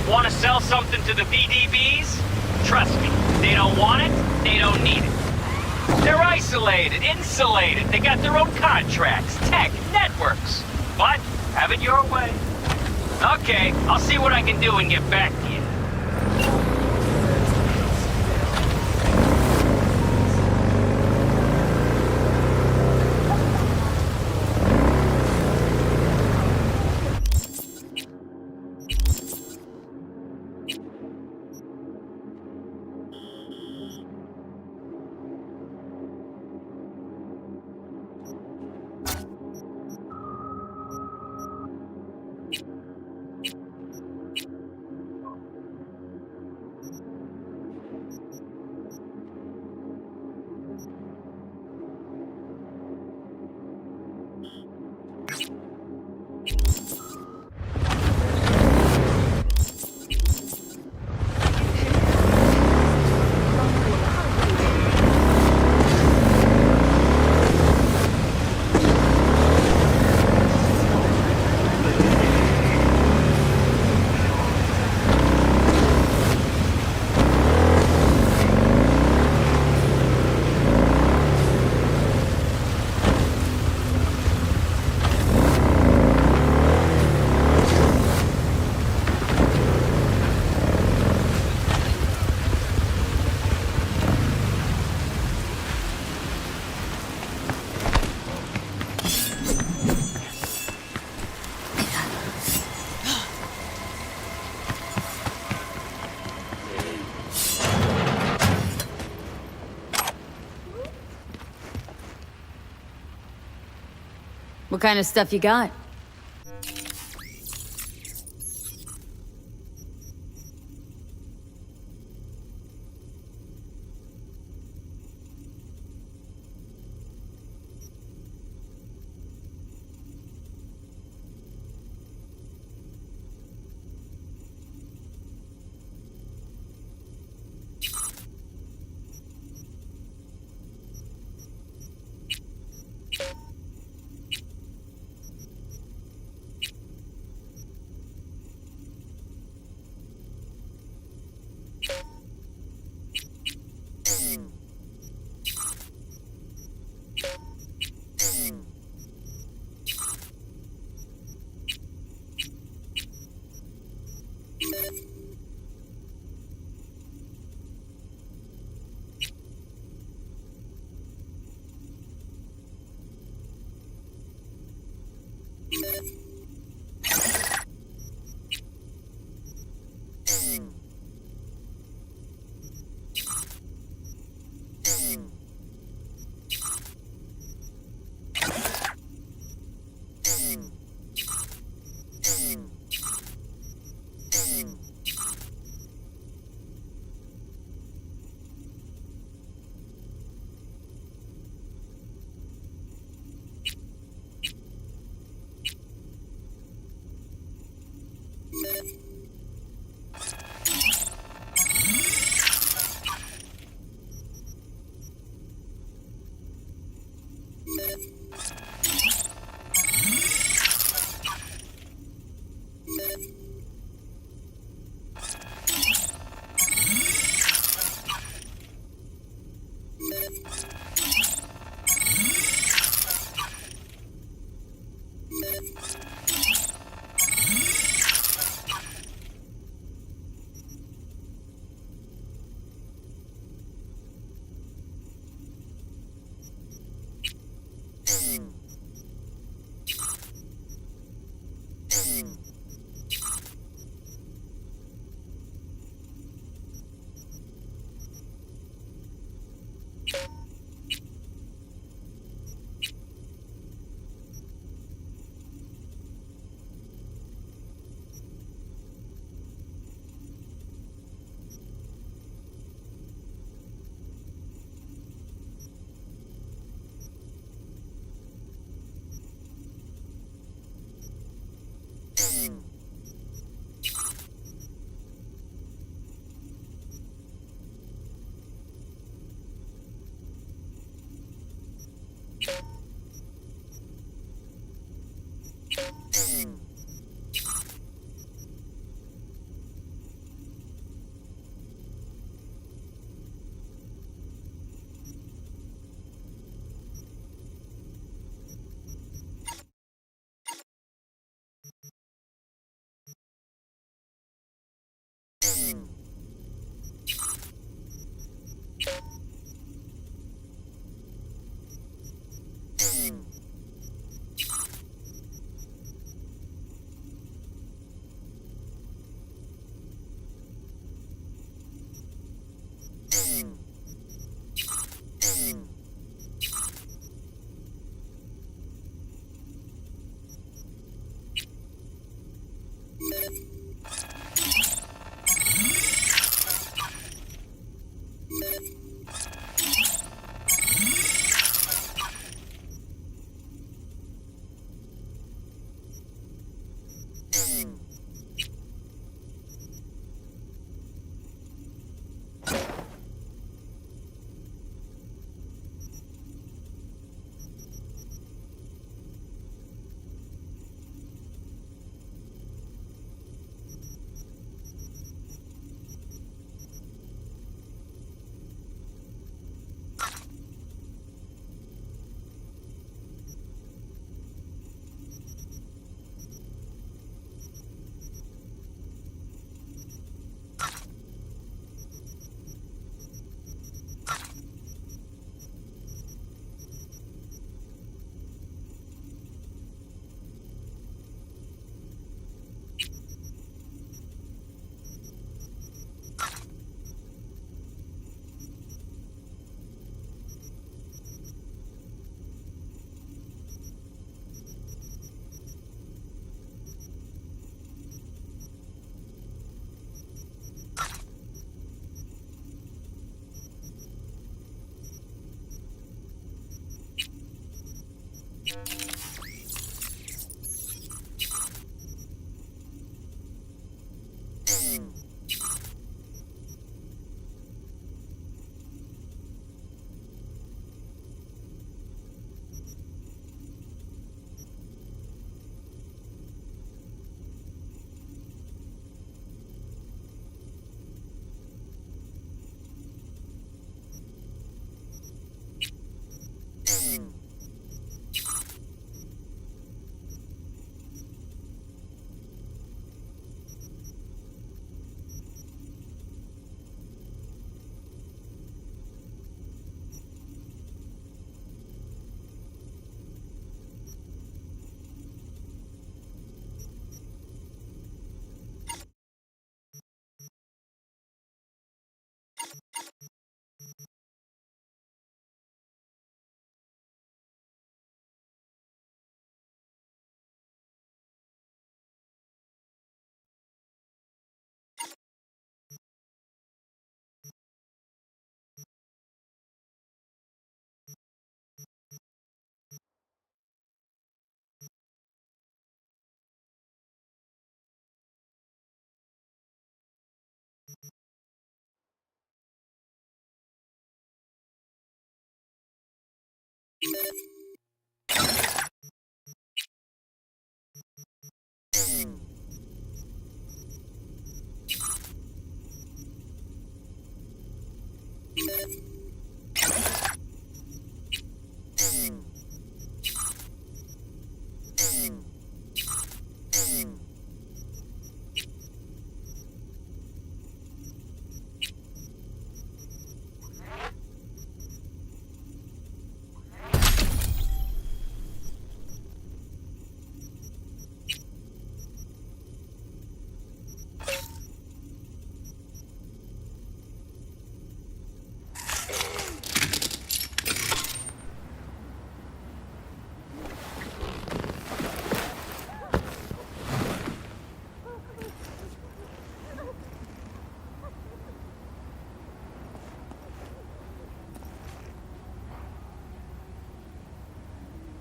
S8: Want to sell something to the VDBs? Trust me, they don't want it, they don't need it. They're isolated, insulated, they got their own contracts, tech, networks. But, have it your way. Okay, I'll see what I can do and get back to you.
S9: What kind of stuff you got?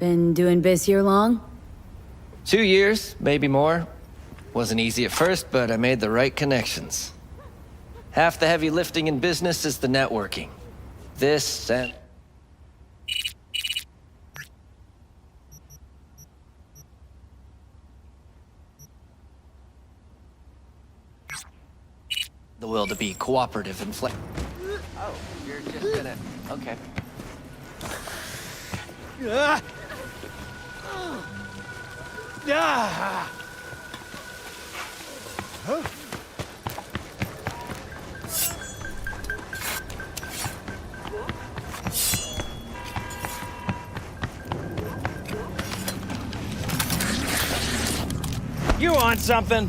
S9: Been doing biz here long?
S10: 2 years, maybe more. Wasn't easy at first, but I made the right connections. Half the heavy lifting in business is the networking. This and... the will to be cooperative and Oh, you're just gonna... Okay.
S3: You want something?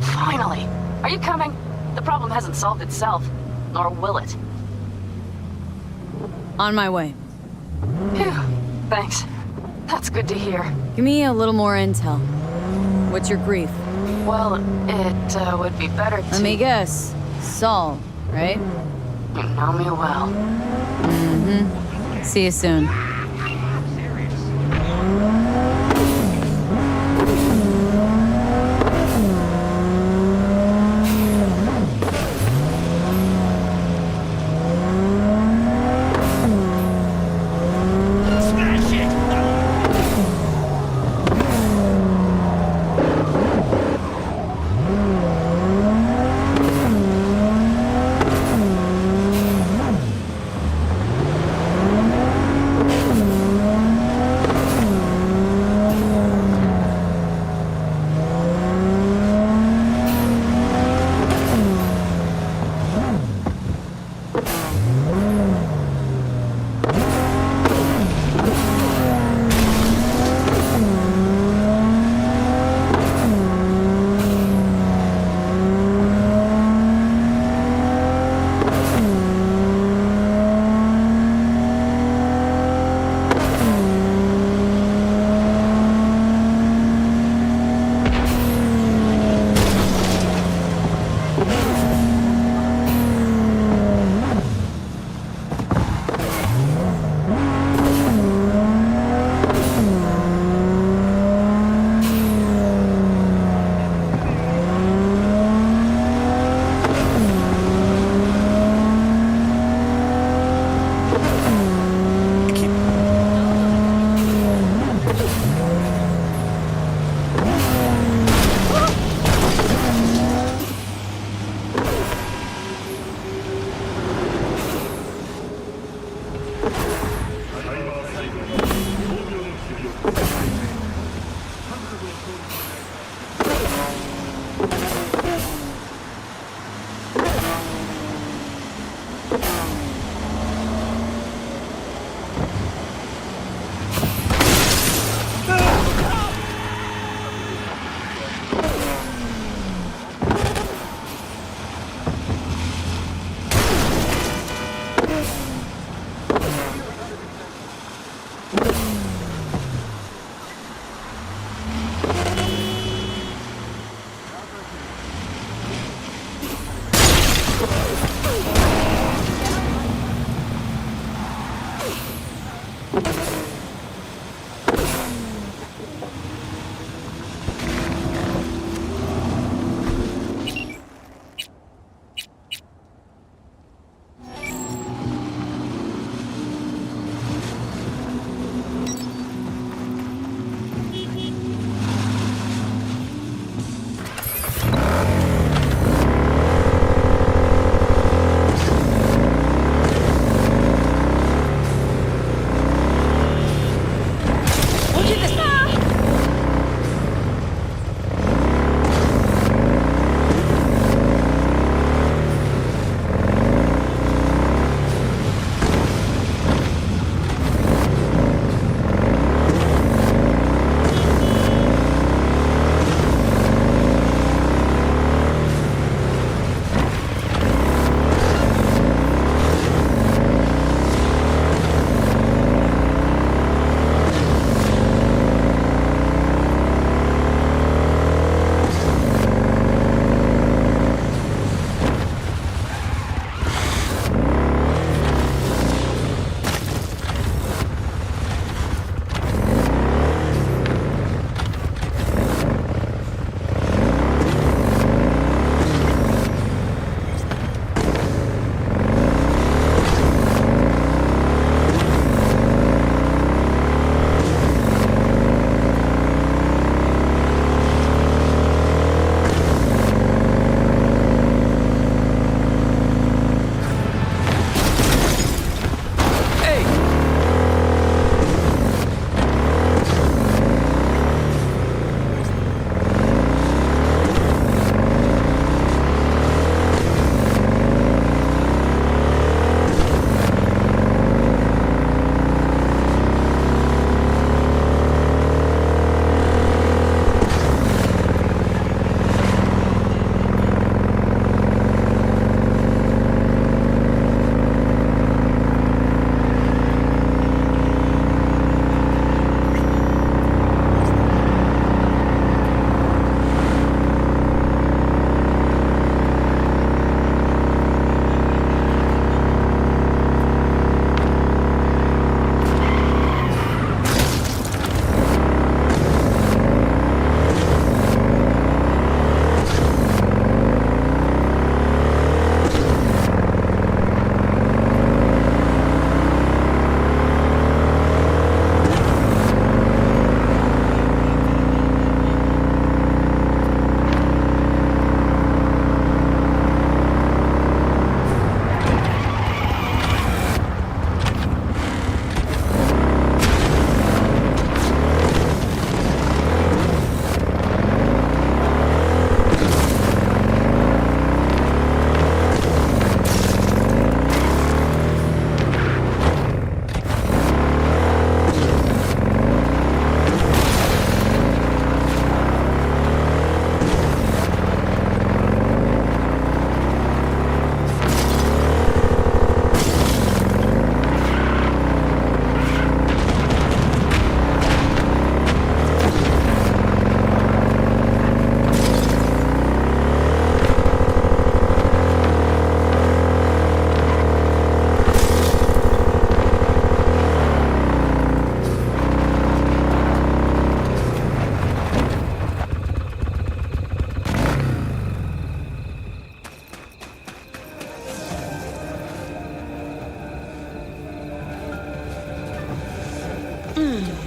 S7: Finally! Are you coming? The problem hasn't solved itself. Nor will it.
S9: On my way.
S7: Phew. Thanks. That's good to hear.
S9: Give me a little more intel. What's your grief?
S7: Well, it would be better to...
S9: Let me guess. Saul, right?
S7: You know me well.
S9: Mm-hmm. See you soon.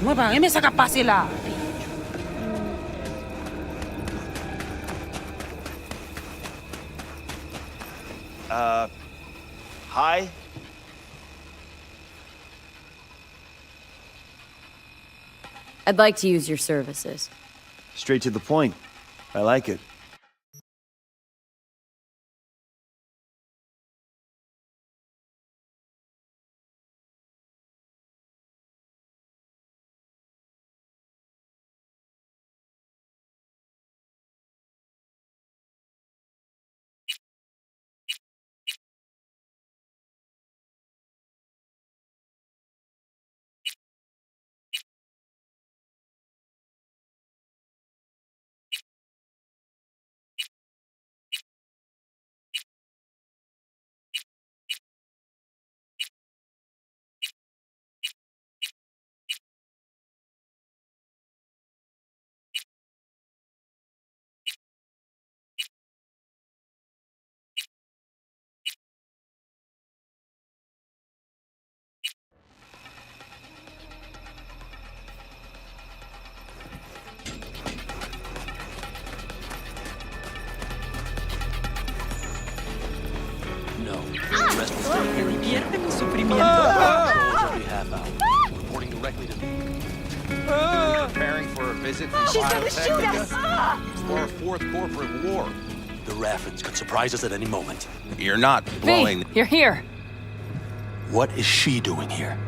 S14: Mo bang, may saka pa sila.
S3: Hi?
S9: I'd like to use your services.
S3: Straight to the point. I like it.
S1: siente mi sufrimiento.
S6: Only half hour. Reporting directly to me.
S3: Preparing for a visit
S18: She's gonna shoot us!
S6: Or a fourth corporate war. The Raffins could surprise us at any moment.
S3: You're not blowing.
S9: You're here.
S6: What is she doing here?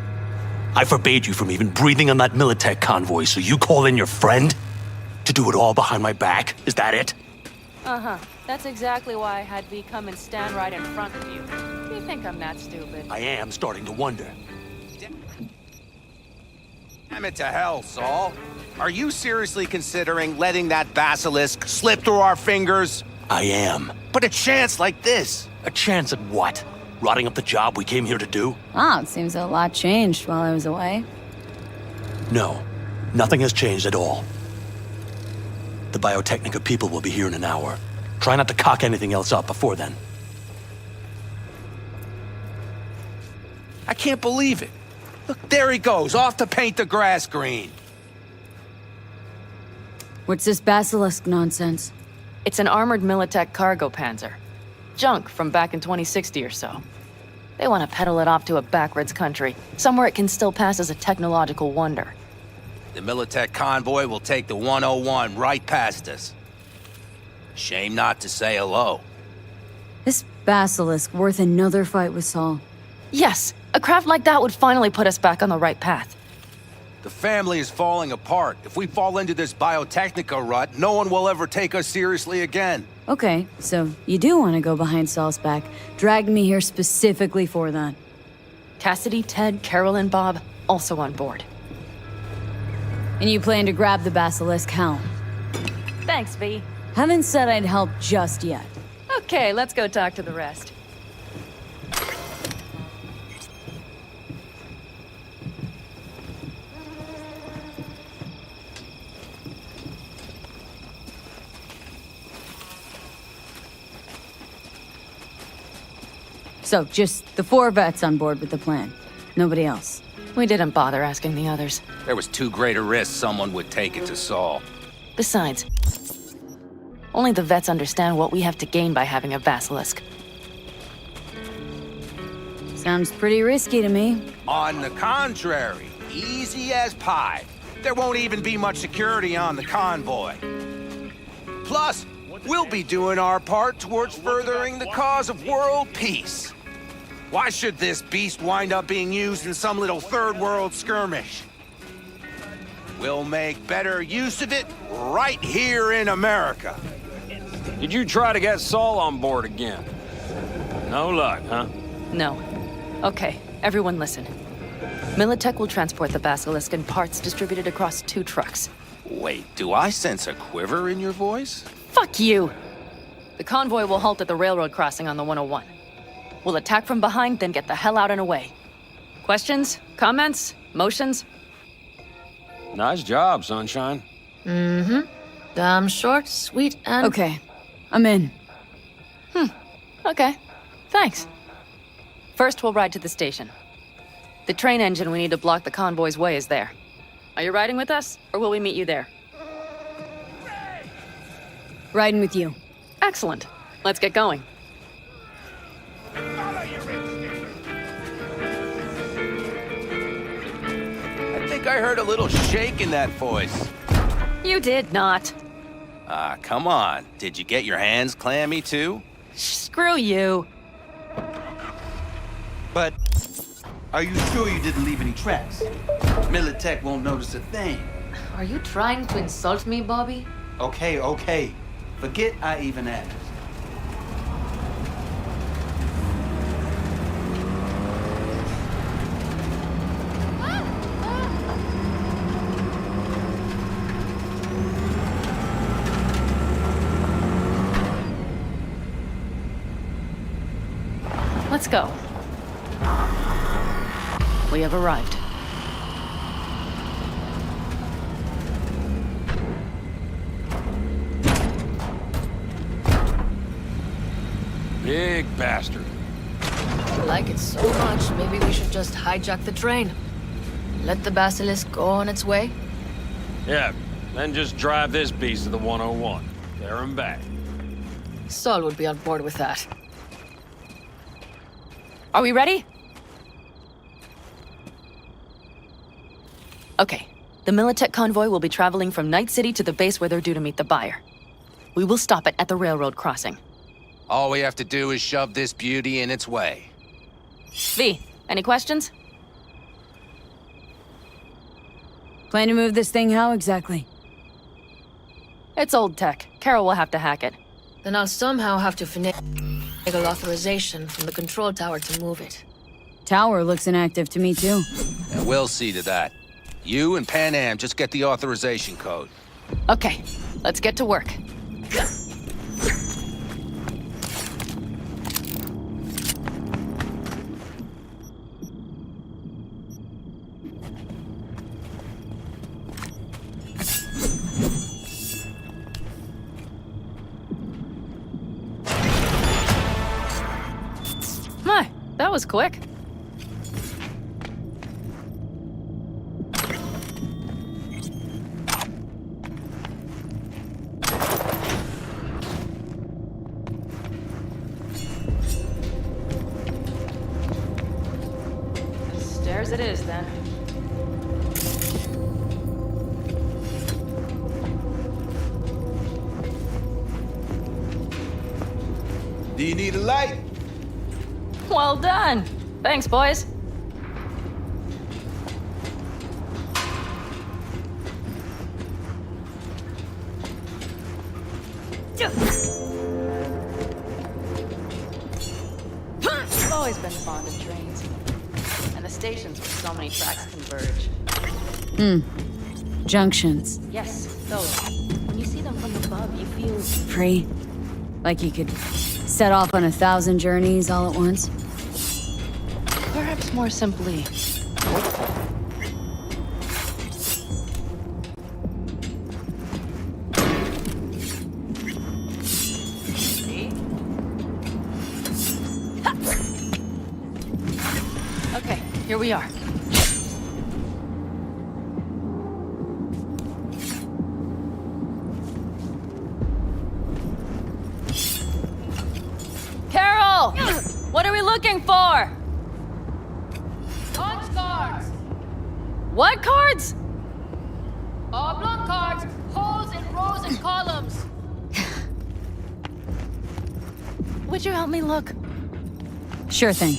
S6: I forbade you from even breathing on that Militech convoy, so you call in your friend? To do it all behind my back? Is that it?
S22: Uh-huh. That's exactly why I had V come and stand right in front of you. You think I'm that stupid?
S6: I am starting to wonder.
S3: Damn it to hell, Saul. Are you seriously considering letting that basilisk slip through our fingers?
S6: I am.
S3: But a chance like this.
S6: A chance at what? Rotting up the job we came here to do?
S9: Ah, it seems a lot changed while I was away.
S6: No, nothing has changed at all. The Biotechnica people will be here in an hour. Try not to cock anything else up before then.
S3: I can't believe it. Look, there he goes, off to paint the grass green.
S9: What's this basilisk nonsense?
S22: It's an armored Militech cargo panzer. Junk from back in 2060 or so. They want to peddle it off to a backwards country, somewhere it can still pass as a technological wonder.
S3: The Militech convoy will take the 101 right past us. Shame not to say hello.
S9: This basilisk worth another fight with Saul.
S22: Yes, a craft like that would finally put us back on the right path.
S3: The family is falling apart. If we fall into this Biotechnica rut, no one will ever take us seriously again.
S9: Okay, so you do want to go behind Saul's back. Dragged me here specifically for that.
S22: Cassidy, Ted, Carol, and Bob also on board.
S9: And you plan to grab the basilisk helm?
S22: Thanks, V.
S9: Haven't said I'd help just yet.
S22: Okay, let's go talk to the rest.
S9: So, just the 4 vets on board with the plan. Nobody else.
S22: We didn't bother asking the others.
S3: There was too great a risk someone would take it to Saul.
S22: Besides, only the vets understand what we have to gain by having a basilisk.
S9: Sounds pretty risky to me.
S3: On the contrary, easy as pie. There won't even be much security on the convoy. Plus, we'll be doing our part towards furthering the cause of world peace. Why should this beast wind up being used in some little third world skirmish? We'll make better use of it right here in America.
S5: Did you try to get Saul on board again? No luck, huh?
S22: No. Okay, everyone listen. Militech will transport the basilisk in parts distributed across 2 trucks.
S3: Wait, do I sense a quiver in your voice?
S22: Fuck you! The convoy will halt at the railroad crossing on the 101. We'll attack from behind, then get the hell out and away. Questions? Comments? Motions?
S5: Nice job, Sunshine.
S1: Mm-hmm. Damn short, sweet, and...
S9: Okay, I'm in.
S22: Okay. Thanks. First, we'll ride to the station. The train engine we need to block the convoy's way is there. Are you riding with us, or will we meet you there?
S9: Riding with you.
S22: Excellent. Let's get going.
S3: I think I heard a little shake in that voice.
S22: You did not.
S3: Ah, come on. Did you get your hands clammy too?
S22: Screw you.
S23: But are you sure you didn't leave any tracks? Militech won't notice a thing.
S1: Are you trying to insult me, Bobby?
S23: Okay. Forget I even asked.
S22: Let's go. We have arrived.
S5: Big bastard.
S1: I like it so much, maybe we should just hijack the train. Let the basilisk go on its way.
S5: Yeah, then just drive this beast to the 101. There and back.
S1: Saul would be on board with that.
S22: Are we ready? Okay, the Militech convoy will be traveling from Night City to the base where they're due to meet the buyer. We will stop it at the railroad crossing.
S4: All we have to do is shove this beauty in its way.
S22: V, any questions?
S9: Plan to move this thing how exactly?
S22: It's old tech. Carol will have to hack it.
S1: Then I'll somehow have to finagle authorization from the control tower to move it.
S9: Tower looks inactive to me too.
S4: And we'll see to that. You and Pan Am just get the authorization code.
S22: Okay, let's get to work. My, that was quick. Stairs it is, then.
S23: Do you need a light?
S22: Well done. Thanks, boys. I've always been fond of trains. And the stations where so many tracks converge.
S9: Junctions.
S22: Yes, those. When you see them from above, you feel
S9: Free. Like you could set off on 1,000 journeys all at once.
S22: perhaps more simply hopeful. Okay, here we are. Carol! What are we looking for?
S18: Punch cards!
S22: What cards?
S18: Oblong cards, holes in rows and columns.
S22: Would you help me look?
S9: Sure thing.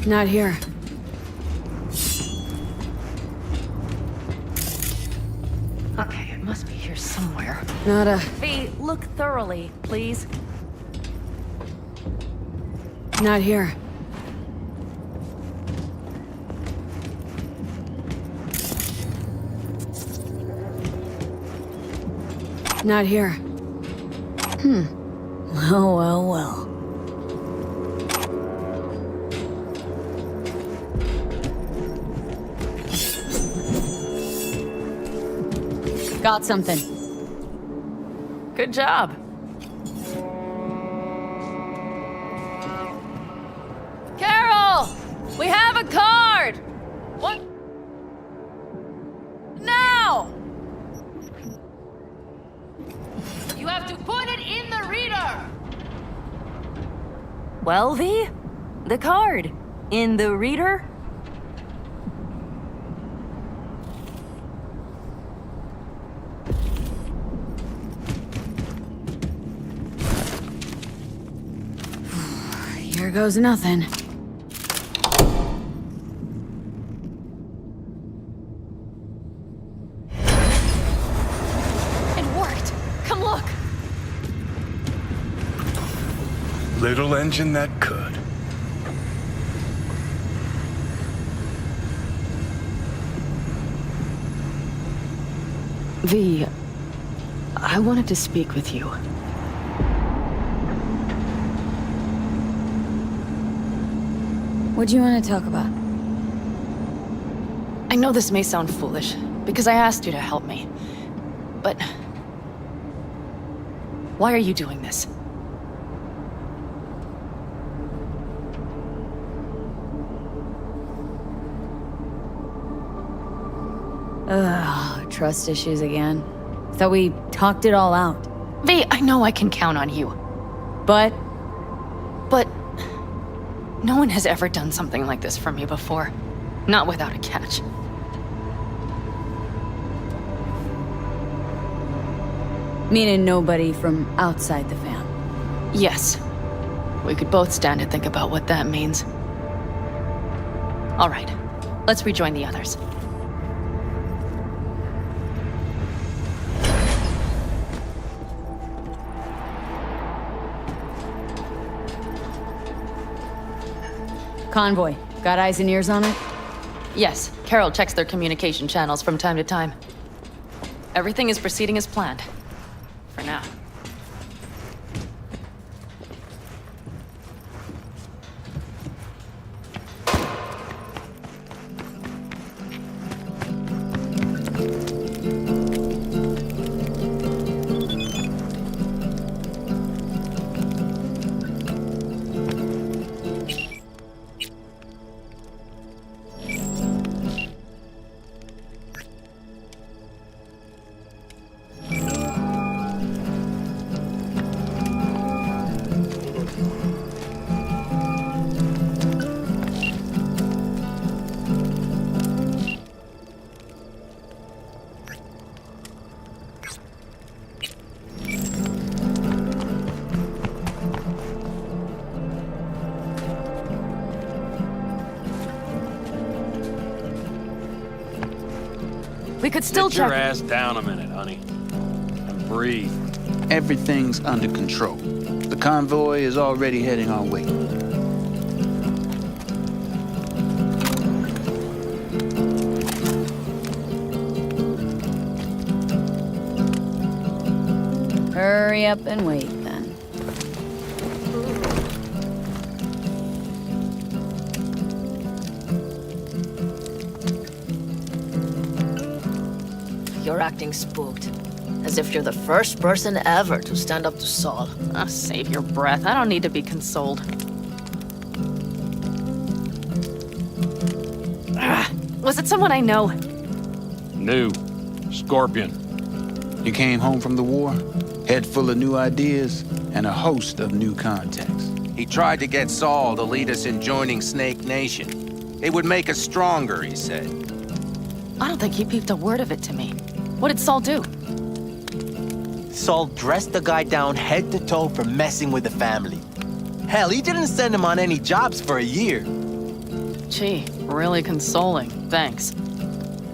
S9: Not here.
S22: Okay, it must be here somewhere.
S9: Not a...
S22: Fee, look thoroughly, please.
S9: Not here. Not here. Well, well, well. Got something.
S22: Good job. Carol! We have a card! What? Now!
S18: You have to put it in the reader.
S22: Well, V? The card. In the reader?
S9: Here goes nothing.
S22: It worked. Come look.
S19: Little engine that could.
S22: V, I wanted to speak with you.
S9: What do you want to talk about?
S22: I know this may sound foolish, because I asked you to help me. But... why are you doing this?
S9: trust issues again. Thought we talked it all out.
S22: V, I know I can count on you.
S9: But
S22: no one has ever done something like this for me before. Not without a catch.
S9: Meaning nobody from outside the fam.
S22: Yes. We could both stand and think about what that means. All right, let's rejoin the others.
S9: Convoy, got eyes and ears on it?
S22: Yes, Carol checks their communication channels from time to time. Everything is proceeding as planned. For now. We could still
S6: Get your
S22: check.
S6: ass down a minute, honey. And breathe.
S12: Everything's under control. The convoy is already heading our way.
S9: Hurry up and wait, then.
S1: You're acting spooked. As if you're the first person ever to stand up to Saul.
S22: Oh, save your breath. I don't need to be consoled. Was it someone I know?
S6: New. Scorpion.
S12: You came home from the war, head full of new ideas, and a host of new contacts.
S4: He tried to get Saul to lead us in joining Snake Nation. It would make us stronger, he said.
S22: I don't think he peeped a word of it to me. What did Saul do?
S3: Saul dressed the guy down head to toe for messing with the family. Hell, he didn't send him on any jobs for a year.
S22: Gee, really consoling. Thanks.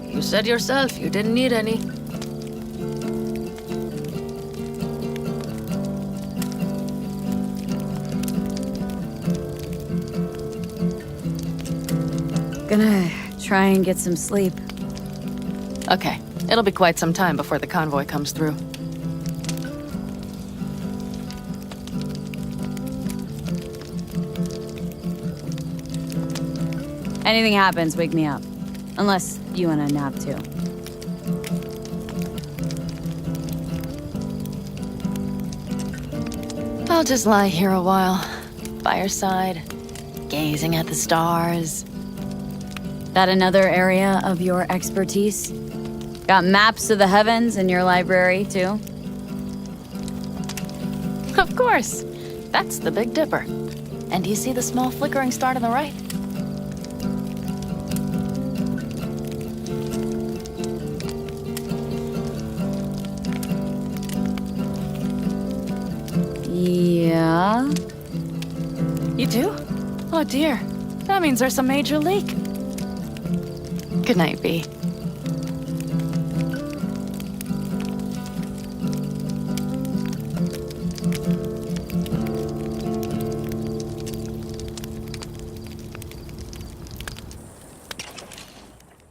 S1: You said yourself you didn't need any.
S9: Gonna try and get some sleep.
S22: Okay, it'll be quite some time before the convoy comes through.
S9: Anything happens, wake me up. Unless you want a nap too.
S22: I'll just lie here a while, by your side, gazing at the stars.
S9: That another area of your expertise? Got maps of the heavens in your library, too?
S22: Of course. That's the Big Dipper. And do you see the small flickering star to the right?
S9: Yeah?
S22: You do? Oh dear. That means there's a major leak. Good night, V.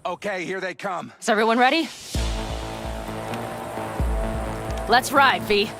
S4: Okay, here they come.
S22: Is everyone ready? Let's ride, V.